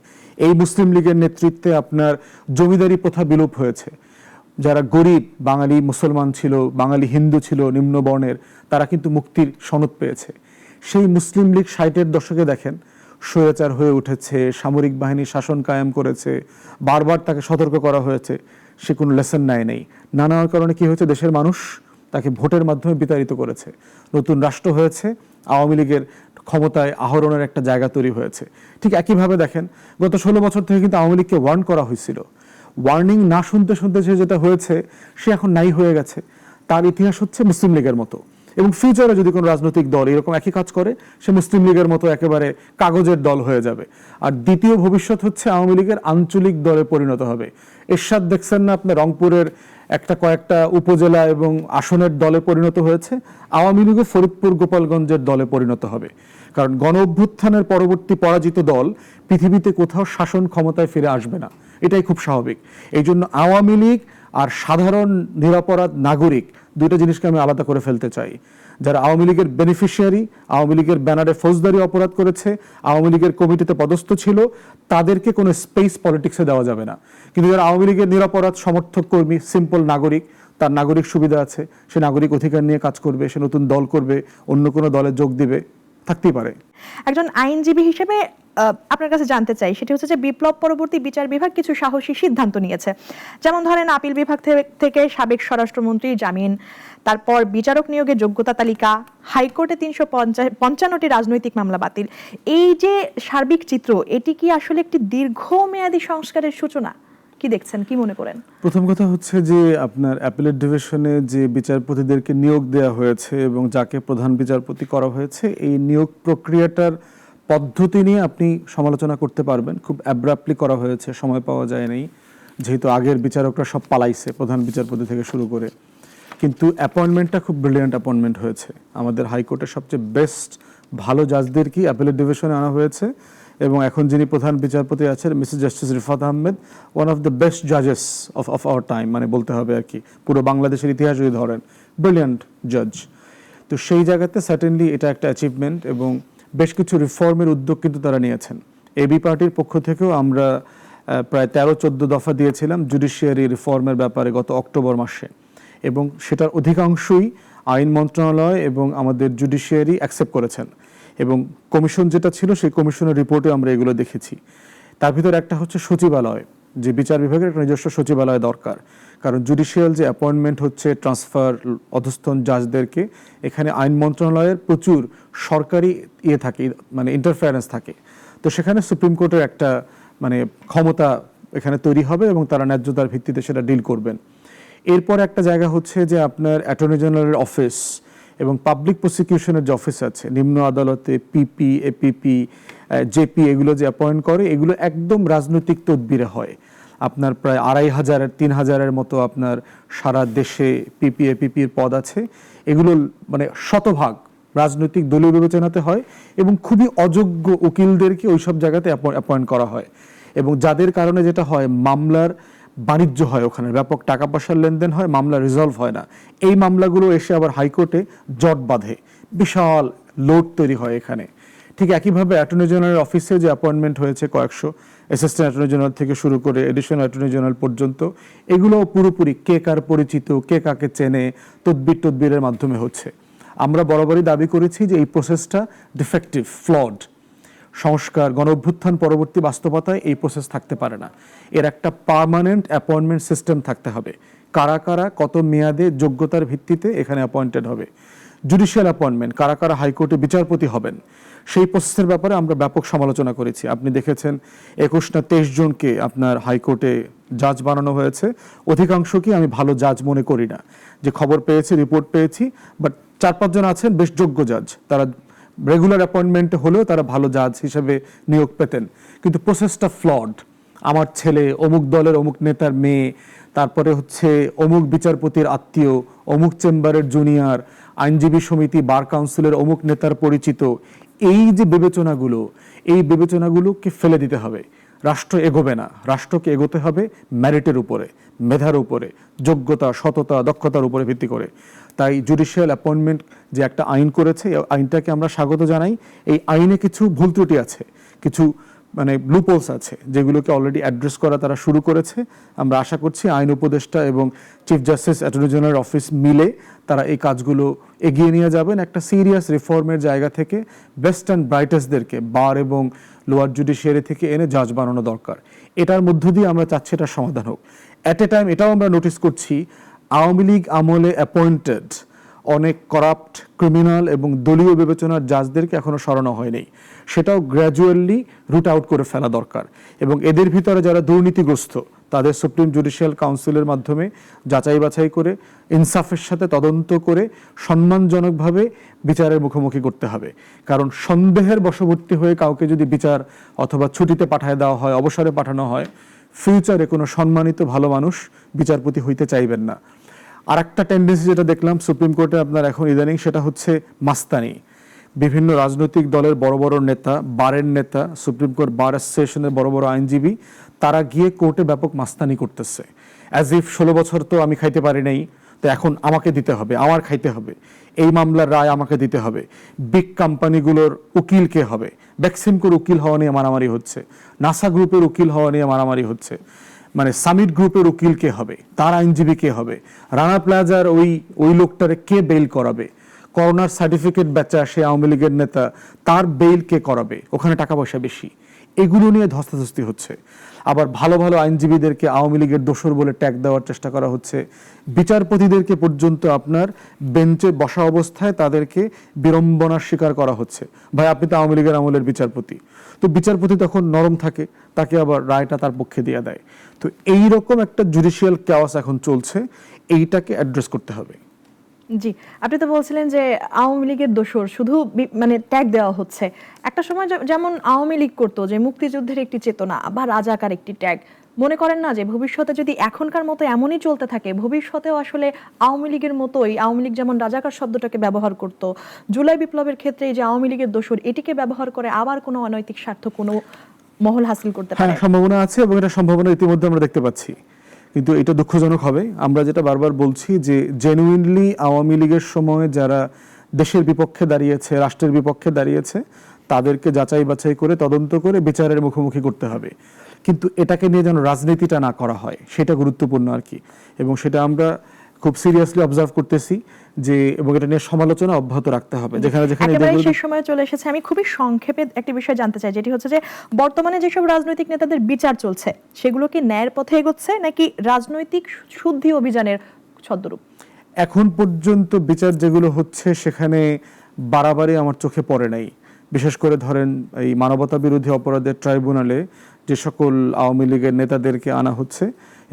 এই মুসলিম লীগের নেতৃত্বে আপনার জমিদারি প্রথা বিলোপ হয়েছে। যারা গরিব বাঙালি মুসলমান ছিল, বাঙালি হিন্দু ছিল নিম্ন বর্ণের, তারা কিন্তু মুক্তির সনদ পেয়েছে। সেই মুসলিম লীগ 60-এর দশকে দেখেন স্বৈরাচার হয়ে উঠেছে, সামরিক বাহিনী শাসন কায়েম করেছে, বারবার তাকে সতর্ক করা হয়েছে, সে কোনো লেসন নেই। না নেওয়ার কারণে কি হয়েছে, দেশের মানুষ তাকে ভোটের মাধ্যমে বিতাড়িত করেছে। নতুন রাষ্ট্র হয়েছে, আওয়ামী লীগের ক্ষমতায় আহরণের একটা জায়গা তৈরি হয়েছে। ঠিক একইভাবে দেখেন গত 16 বছর থেকে কিন্তু আওয়ামী লীগকে ওয়ার্ন করা হয়েছিল। ওয়ার্নিং না শুনতে শুনতে সে যেটা হয়েছে, সে এখন নাই হয়ে গেছে। তার ইতিহাস হচ্ছে মুসলিম লীগের মতো, এবং ফিউচারে যদি কোনো রাজনৈতিক দল এরকম একই কাজ করে, সে মুসলিম লীগের মতো একেবারে কাগজের দল হয়ে যাবে। আর দ্বিতীয় ভবিষ্যৎ হচ্ছে আওয়ামী লীগের আঞ্চলিক দলে পরিণত হবে। এরশাদ দেখছেন না আপনার রংপুরের কয়েকটা উপজেলা এবং আসনের দলে পরিণত হয়েছে, আওয়ামী লীগও ফরিদপুর গোপালগঞ্জের দলে পরিণত হবে। কারণ গণ অভ্যুত্থানের পরবর্তী পরাজিত দল পৃথিবীতে কোথাও শাসন ক্ষমতায় ফিরে আসবে না, এটাই খুব স্বাভাবিক। এই জন্য আওয়ামী লীগ আর সাধারণ নিরপরাধ নাগরিক দুইটা জিনিসকে আমি আলাদা করে ফেলতে চাই। যারা আওয়ামী লীগের বেনিফিশিয়ারি, আওয়ামী লীগের ব্যানারে ফৌজদারি অপরাধ করেছে, আওয়ামী লীগের কমিটিতে পদস্থ ছিল, তাদেরকে কোনো স্পেস পলিটিক্সে দেওয়া যাবে না। কিন্তু যারা আওয়ামী লীগের নিরপরাধ সমর্থক কর্মী, সিম্পল নাগরিক, তার নাগরিক সুবিধা আছে, সে নাগরিক অধিকার নিয়ে কাজ করবে, সে নতুন দল করবে, অন্য কোনো দলে যোগ দিবে, থাকতেই পারে। একজন আইনজীবী হিসেবে আপনার কাছে জানতে চাই, সেটি হচ্ছে যে বিপ্লব পরবর্তী বিচার বিভাগ কিছু সাহসী সিদ্ধান্ত নিয়েছে। যেমন ধরেন, আপিল বিভাগ থেকে সাবেক স্বরাষ্ট্রমন্ত্রী জামিন, তারপর বিচারক নিয়োগের যোগ্যতা তালিকা, হাইকোর্টে 355টি রাজনৈতিক মামলা বাতিল। এই যে সার্বিক চিত্র, এটি কি আসলে একটি দীর্ঘমেয়াদী সংস্কারের সূচনা? কি দেখছেন, কি মনে করেন? প্রথম কথা হচ্ছে যে আপনার অ্যাপিলেট ডিভিশনে যে বিচারপতিদেরকে নিয়োগ দেওয়া হয়েছে এবং যাকে প্রধান বিচারপতি করা হয়েছে, এই নিয়োগ প্রক্রিয়াটার পদ্ধতি নিয়ে আপনি সমালোচনা করতে পারবেন। খুব অ্যাব্রাপ্টলি করা হয়েছে, সময় পাওয়া যায়নি, যেহেতু আগের বিচারকরা সব পালাইছে প্রধান বিচারপতি থেকে শুরু করে। কিন্তু অ্যাপয়েন্টমেন্টটা খুব ব্রিলিয়ান্ট অ্যাপয়েন্টমেন্ট হয়েছে। আমাদের হাইকোর্টের সবচেয়ে বেস্ট ভালো জাজদেরকেই অ্যাপিলেট ডিভিশনে আনা হয়েছে, এবং এখন যিনি প্রধান বিচারপতি আছেন Mrs justice Rifat Ahmed, one of the best জাজেস অফ আওয়ার টাইম, মানে বলতে হবে আর কি, পুরো বাংলাদেশের ইতিহাস যদি ধরেন, ব্রিলিয়ান্ট জাজ। তো সেই জায়গাতে সার্টেনলি এটা একটা অ্যাচিভমেন্ট, এবং বেশ কিছু রিফর্মের উদ্যোগ কিন্তু তারা নিয়েছেন। এবি পার্টির পক্ষ থেকেও আমরা প্রায় 13-14 দফা দিয়েছিলাম জুডিশিয়ারি রিফর্মের ব্যাপারে গত অক্টোবর মাসে, এবং সেটার অধিকাংশই আইন মন্ত্রণালয় এবং আমাদের জুডিশিয়ারি অ্যাকসেপ্ট করেছেন। এবং কমিশন যেটা ছিল, সেই কমিশনের রিপোর্টে আমরা এগুলো দেখেছি। তার ভিতরে একটা হচ্ছে সচিবালয়, যে বিচার বিভাগের একটা নিজস্ব সচিবালয় দরকার। কারণ জুডিশিয়াল যে অ্যাপয়েন্টমেন্ট হচ্ছে, ট্রান্সফার অধস্থন জাজদেরকে, এখানে আইন মন্ত্রণালয়ের প্রচুর সরকারি থাকে, মানে ইন্টারফারেন্স থাকে। তো সেখানে সুপ্রিম কোর্টের একটা মানে ক্ষমতা এখানে তৈরি হবে, এবং তারা ন্যায্যতার ভিত্তিতে সেটা ডিল করবেন। এরপর একটা জায়গা হচ্ছে যে আপনার অ্যাটর্নি জেনারেলের অফিস এবং পাবলিক প্রসিকিউশনের যে অফিস আছে, নিম্ন আদালতে পিপি, এপিপি, জেপি, এগুলো যে অ্যাপয়েন্ট করে, এগুলো একদম রাজনৈতিক তদবিরে হয়। আপনার প্রায় 2500-3000-এর মতো আপনার সারা দেশে পিপি, এপিপির পদ আছে। এগুলো মানে শতভাগ রাজনৈতিক দলীয় বিবেচনাতে হয়, এবং খুবই অযোগ্য উকিলদেরকে ওইসব জায়গাতে অ্যাপয়েন্ট করা হয়। এবং যাদের কারণে যেটা হয়, মামলার বাণিজ্য হয়, ওখানে ব্যাপক টাকা পয়সার লেনদেন হয়, মামলা রিজলভ হয় না। এই মামলাগুলো এসে আবার হাইকোর্টে জট বাঁধে, বিশাল লোড তৈরি হয় এখানে। ঠিক একইভাবে অ্যাটর্নি জেনারেল অফিসে যে অ্যাপয়েন্টমেন্ট হয়েছে কয়েকশো, অ্যাসিস্ট্যান্ট অ্যাটর্নি জেনারেল থেকে শুরু করে এডিশনাল অ্যাটর্নি জেনারেল পর্যন্ত, এগুলো পুরোপুরি কে কার পরিচিত, কে কাকে চেনে, তদবিরের মাধ্যমে হচ্ছে। আমরা বরাবরই দাবি করেছি যে এই প্রসেসটা ডিফেক্টিভ, ফ্লড। সংস্কার, গণ অভ্যুত্থান পরবর্তী বাস্তবতায় এই প্রসেস থাকতে পারে না। এর একটা পার্মানেন্ট অ্যাপয়েন্টমেন্ট সিস্টেম থাকতে হবে। কারা কারা কত মেয়াদে যোগ্যতার ভিত্তিতে এখানে অ্যাপয়েন্টেড হবে। জুডিশিয়াল অ্যাপয়েন্টমেন্ট, কারা কারা হাইকোর্টে বিচারপতি হবেন, সেই প্রসেসের ব্যাপারে আমরা ব্যাপক সমালোচনা করেছি। আপনি দেখেছেন 21 না 23 জনকে আপনার হাইকোর্টে জাজ বানানো হয়েছে। অধিকাংশকে আমি ভালো জাজ মনে করি না। যে খবর পেয়েছি, রিপোর্ট পেয়েছি, বাট 4-5 জন আছেন বেশ যোগ্য জাজ, তারা রেগুলার অ্যাপয়েন্টমেন্ট হলেও তারা ভালো জাজ হিসেবে নিয়োগ পেতেন। কিন্তু প্রসেসটা ফ্লড। আমার ছেলে অমুক দলের অমুক নেতার মেয়ে, তারপরে হচ্ছে অমুক বিচারপতির আত্মীয়, অমুক চেম্বারের জুনিয়র, আইনজীবী সমিতি, বার কাউন্সিলের অমুক নেতার পরিচিত, এই যে বিবেচনাগুলো, এই বিবেচনাগুলোকে ফেলে দিতে হবে। রাষ্ট্র এগোবে না, রাষ্ট্রকে এগোতে হবে মেরিটের উপরে, মেধার উপরে, যোগ্যতা, সততা, দক্ষতার উপরে ভিত্তি করে। তাই জুডিশিয়াল অ্যাপয়েন্টমেন্ট যে একটা আইন করেছে, এই আইনটাকে আমরা স্বাগত জানাই। এই আইনে কিছু ভুল ত্রুটি আছে, কিছু লুপোলস আছে, যেগুলোকে অলরেডি অ্যাড্রেস করা তারা শুরু করেছে। আমরা আশা করছি আইন উপদেষ্টা এবং chief justice, attorney general office মিলে তারা এই কাজগুলো এগিয়ে নিয়ে যাবেন। একটা সিরিয়াস রিফর্মের জায়গা থেকে বেস্ট অ্যান্ড ব্রাইটেস্টদেরকে বার এবং লোয়ার জুডিশিয়ারি থেকে এনে জাজ বানানো দরকার। এটার মধ্য দিয়ে আমরা চাচ্ছি এটার সমাধান হোক। অ্যাট এ টাইম এটাও আমরা নোটিস করছি, আওয়ামী লীগ আমলে অ্যাপয়েন্টেড অনেক করাপ্ট, ক্রিমিনাল এবং দলীয় বিবেচনার জাজদেরকে এখনো সরানো হয়নি। সেটাও গ্র্যাজুয়ালি রুট আউট করে ফেলা দরকার। এবং এদের ভিতরে যারা দুর্নীতিগ্রস্ত, তাদের সুপ্রিম জুডিশিয়াল কাউন্সিলের মাধ্যমে যাচাই বাছাই করে, ইনসাফের সাথে তদন্ত করে সম্মানজনকভাবে বিচারের মুখোমুখি করতে হবে। কারণ সন্দেহের বশবর্তী হয়ে কাউকে যদি বিচার অথবা ছুটিতে পাঠায় দেওয়া হয়, অবসরে পাঠানো হয়, ফিউচারে কোনো সম্মানিত ভালো মানুষ বিচারপতি হইতে চাইবেন না। আর একটা টেন্ডেন্সি যেটা দেখলাম সুপ্রিম কোর্টে আপনার এখন ইদানিং, সেটা হচ্ছে মাস্তানি। বিভিন্ন রাজনৈতিক দলের বড় বড় নেতা, বারের নেতা, সুপ্রিম কোর্ট বার অ্যাসোসিয়েশনের বড় বড় আইনজীবী, তারা গিয়ে কোর্টে ব্যাপক মাস্তানি করতেছে। অ্যাজ ইফ 16 বছর তো আমি খাইতে পারি নাই, তো এখন আমাকে দিতে হবে, আমার খাইতে হবে, এই মামলার রায় আমাকে দিতে হবে। বিগ কোম্পানিগুলোর উকিল কে হবে? বেক্সিমকোর উকিল হওয়া নিয়ে মারামারি হচ্ছে, নাসা গ্রুপের উকিল হওয়া নিয়ে মারামারি হচ্ছে, সামিট গ্রুপের উকিল কে হবে, তার আইনজীবী কে হবে, রানা প্লাজার ওই লোকটারে কে বেইল করাবে, করোনার সার্টিফিকেট বেচা সে আওয়ামী লীগের নেতা, তার বেইল কে করাবে, ওখানে টাকা পয়সা বেশি। এগুলো নিয়ে ধস্তাধস্তি হচ্ছে। আবার ভালো ভালো আইনজীবীদেরকে আওয়ামী লীগের দোসর বলে ট্যাগ দেওয়ার চেষ্টা করা হচ্ছে। বিচারপতিদেরকে পর্যন্ত আপনার বেঞ্চে বসা অবস্থায় তাদেরকে বিড়ম্বনার শিকার করা হচ্ছে। ভাই, আপনি তো আওয়ামী লীগের আমলের বিচারপতি। তো বিচারপতি তখন নরম থাকে, তাকে আবার রায়টা তার পক্ষে দিয়ে দেয়। তো এইরকম একটা জুডিশিয়াল কেওয়াস এখন চলছে, এইটাকে অ্যাড্রেস করতে হবে। জি, আপনি তো বলছিলেন যে আওয়ামী লীগের দোসর শুধু ট্যাগ দেওয়া হচ্ছে। একটা সময় যেমন আওয়ামী লীগ করতো যে মুক্তিযুদ্ধের একটি চেতনা বা রাজাকার একটি ট্যাগ, মনে করেন না যে ভবিষ্যতে যদি এখনকার মতো এমনই চলতে থাকে, ভবিষ্যতেও আসলে আওয়ামী লীগের মতোই, আওয়ামী লীগ যেমন রাজাকার শব্দটাকে ব্যবহার করতো, জুলাই বিপ্লবের ক্ষেত্রে এই যে আওয়ামী লীগের দোসর, এটিকে ব্যবহার করে আবার কোনো অনৈতিক স্বার্থ কোনো মহল হাসিল করতে পারে? হ্যাঁ, সম্ভাবনা আছে, এবং এটা সম্ভাবনা ইতিমধ্যে আমরা দেখতে পাচ্ছি। কিন্তু এটা দুঃখজনক হবে। আমরা যেটা বারবার বলছি যে জেনুইনলি আওয়ামী লীগের সময় যারা দেশের বিপক্ষে দাঁড়িয়েছে, রাষ্ট্রের বিপক্ষে দাঁড়িয়েছে, তাদেরকে যাচাই বাছাই করে তদন্ত করে বিচারের মুখোমুখি করতে হবে। কিন্তু এটাকে নিয়ে যেন রাজনীতিটা না করা হয়, সেটা গুরুত্বপূর্ণ আর কি। এবং সেটা আমরা খুব সিরিয়াসলি অবজার্ভ করতেছি যে, এবং এটা নিয়ে সমালোচনা অব্যাহত রাখতে হবে। যেখানে একেবারে শেষ সময় চলে এসেছে, আমি খুবই সংক্ষেপে একটি বিষয় জানতে চাই, যেটি হচ্ছে যে বর্তমানে যেসব রাজনৈতিক নেতাদের বিচার চলছে, সেগুলো কি ন্যায়ের পথে এগোচ্ছে নাকি রাজনৈতিক শুদ্ধি অভিযানের ছদ্মরূপ? এখন পর্যন্ত বিচার যেগুলো হচ্ছে সেখানে বাড়াবাড়ি আমার চোখে পড়ে নাই। বিশেষ করে ধরেন এই মানবতা বিরোধী অপরাধের ট্রাইব্যুনালে যে সকল আওয়ামী লীগের নেতাদেরকে আনা হচ্ছে,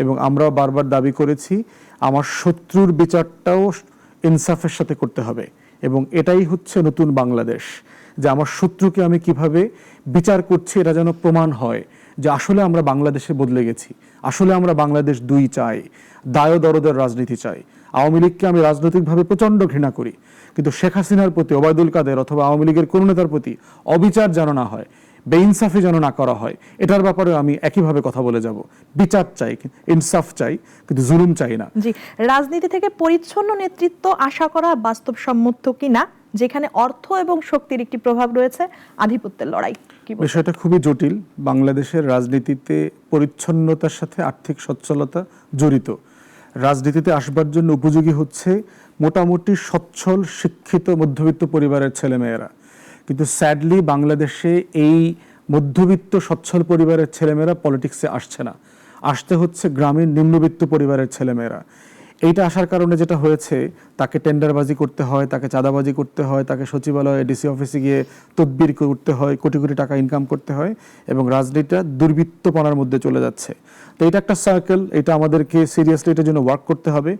এবং আমরাও বারবার দাবি করেছি আমার শত্রুর বিচারটাও ইনসাফের সাথে করতে হবে। এবং এটাই হচ্ছে নতুন বাংলাদেশ, যে আমার শত্রুকে আমি কিভাবে বিচার করছি এটা যেন প্রমাণ হয় যে আসলে আমরা বাংলাদেশে বদলে গেছি, আসলে আমরা বাংলাদেশ 2 চাই, দায় দরদের রাজনীতি চাই। আওয়ামী লীগকে আমি রাজনৈতিকভাবে প্রচণ্ড ঘৃণা করি, কিন্তু শেখ হাসিনার প্রতি, ওবায়দুল কাদের অথবা আওয়ামী লীগের কোনো নেতার প্রতি অবিচার যেন না হয়, বেইনসাফি যেন না করা হয়, এটার ব্যাপারে আমি একইভাবে কথা বলে যাব। বিচার চাই, ইনসাফ চাই, কিন্তু জুলুম চাই না। জি, রাজনীতি থেকে পরিচ্ছন্ন নেতৃত্ব আশা করা বাস্তবসম্মত কিনা, যেখানে অর্থ এবং শক্তির একটি প্রভাব রয়েছে, আধিপত্যের লড়াই? বিষয়টা খুবই জটিল। বাংলাদেশের রাজনীতিতে পরিচ্ছন্নতার সাথে আর্থিক সচ্ছলতা জড়িত। রাজনীতিতে আসবার জন্য উপযোগী হচ্ছে মোটামুটি সচ্ছল, শিক্ষিত, মধ্যবিত্ত পরিবারের ছেলেমেয়েরা। কিন্তু স্যাডলি বাংলাদেশে এই মধ্যবিত্ত সচ্ছল পরিবারের ছেলেমেয়েরা পলিটিক্সে আসছে না, আসতে হচ্ছে গ্রামীণ নিম্নবিত্ত পরিবারের ছেলেমেয়েরা। এইটা আসার কারণে যেটা হয়েছে, তাকে টেন্ডারবাজি করতে হয়, তাকে চাঁদাবাজি করতে হয়, তাকে সচিবালয়ে ডিসি অফিসে গিয়ে তদবির করতে হয়, কোটি কোটি টাকা ইনকাম করতে হয়, এবং রাজনীতিটা দুর্বৃত্তপনার মধ্যে চলে যাচ্ছে। তো এটা একটা সার্কেল, এটা আমাদেরকে সিরিয়াসলি এটার জন্য ওয়ার্ক করতে হবে।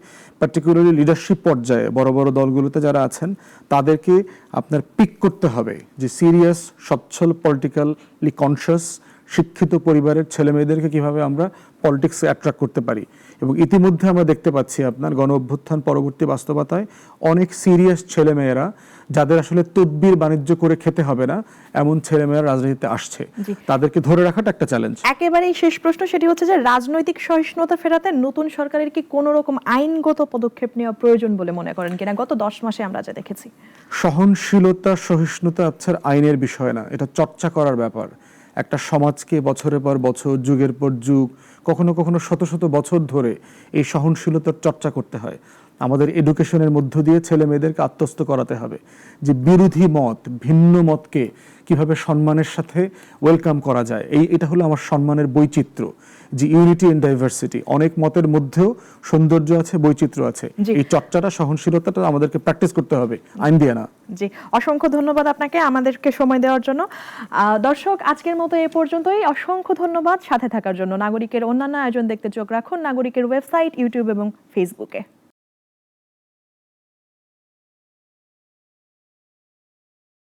পার্টিকুলারলি লিডারশিপ পর্যায়ে বড় বড় দলগুলোতে যারা আছেন, তাদেরকে আপনার পিক করতে হবে যে সিরিয়াস, সচ্ছল, পলিটিক্যালি কনসিয়াস, শিক্ষিত পরিবারের ছেলে মেয়েদেরকে কিভাবে আমরা পলিটিক্সে অ্যাট্রাক্ট করতে পারি। এবং ইতিমধ্যে আমরা দেখতে পাচ্ছি আপনার গণ অভ্যুত্থান পরবর্তী বাস্তবতায় অনেক সিরিয়াস ছেলেমেয়েরা, যাদের আসলে তদবির বাণিজ্য করে খেতে হবে না, এমন ছেলেমেয়েরা রাজনীতিতে আসছে। তাদেরকে ধরে রাখাটা একটা চ্যালেঞ্জ। একেবারেই শেষ প্রশ্ন, সেটি হচ্ছে যে রাজনৈতিক সহিষ্ণুতা ফেরাতে নতুন সরকারের কি কোনো রকম আইনগত পদক্ষেপ নেওয়া প্রয়োজন বলে মনে করেন কিনা? গত 10 মাসে আমরা যা দেখেছি। সহনশীলতা সহিষ্ণুতা আপনার আইনের বিষয় না, এটা চর্চা করার ব্যাপার। একটা সমাজকে বছরের পর বছর, যুগের পর যুগ, কখনো কখনো শত শত বছর ধরে এই সহনশীলতার চর্চা করতে হয়। আমাদের এডুকেশনের মধ্য দিয়ে ছেলে মেয়েদেরকে আত্মস্থ করাতে হবে যে বিরোধী মত, ভিন্ন মতকে কিভাবে সম্মানের সাথে ওয়েলকাম করা যায়। এটা হলো আমার সম্মানের বৈচিত্র্য, যে ইউনিটি ইন ডাইভার্সিটি। অনেক মতের মধ্যেও সৌন্দর্য আছে, বৈচিত্র্য আছে। এই চর্চাটা, সহনশীলতাটা আমাদেরকে প্র্যাকটিস করতে হবে, আইন দিয়ে না। জি, অসংখ্য ধন্যবাদ আপনাকে আমাদেরকে সময় দেওয়ার জন্য। দর্শক, আজকের মতো এ পর্যন্তই। অসংখ্য ধন্যবাদ সাথে থাকার জন্য। নাগরিকের অন্যান্য আয়োজন দেখতে চোখ রাখুন নাগরিকের ওয়েবসাইট, ইউটিউব এবং ফেসবুকে।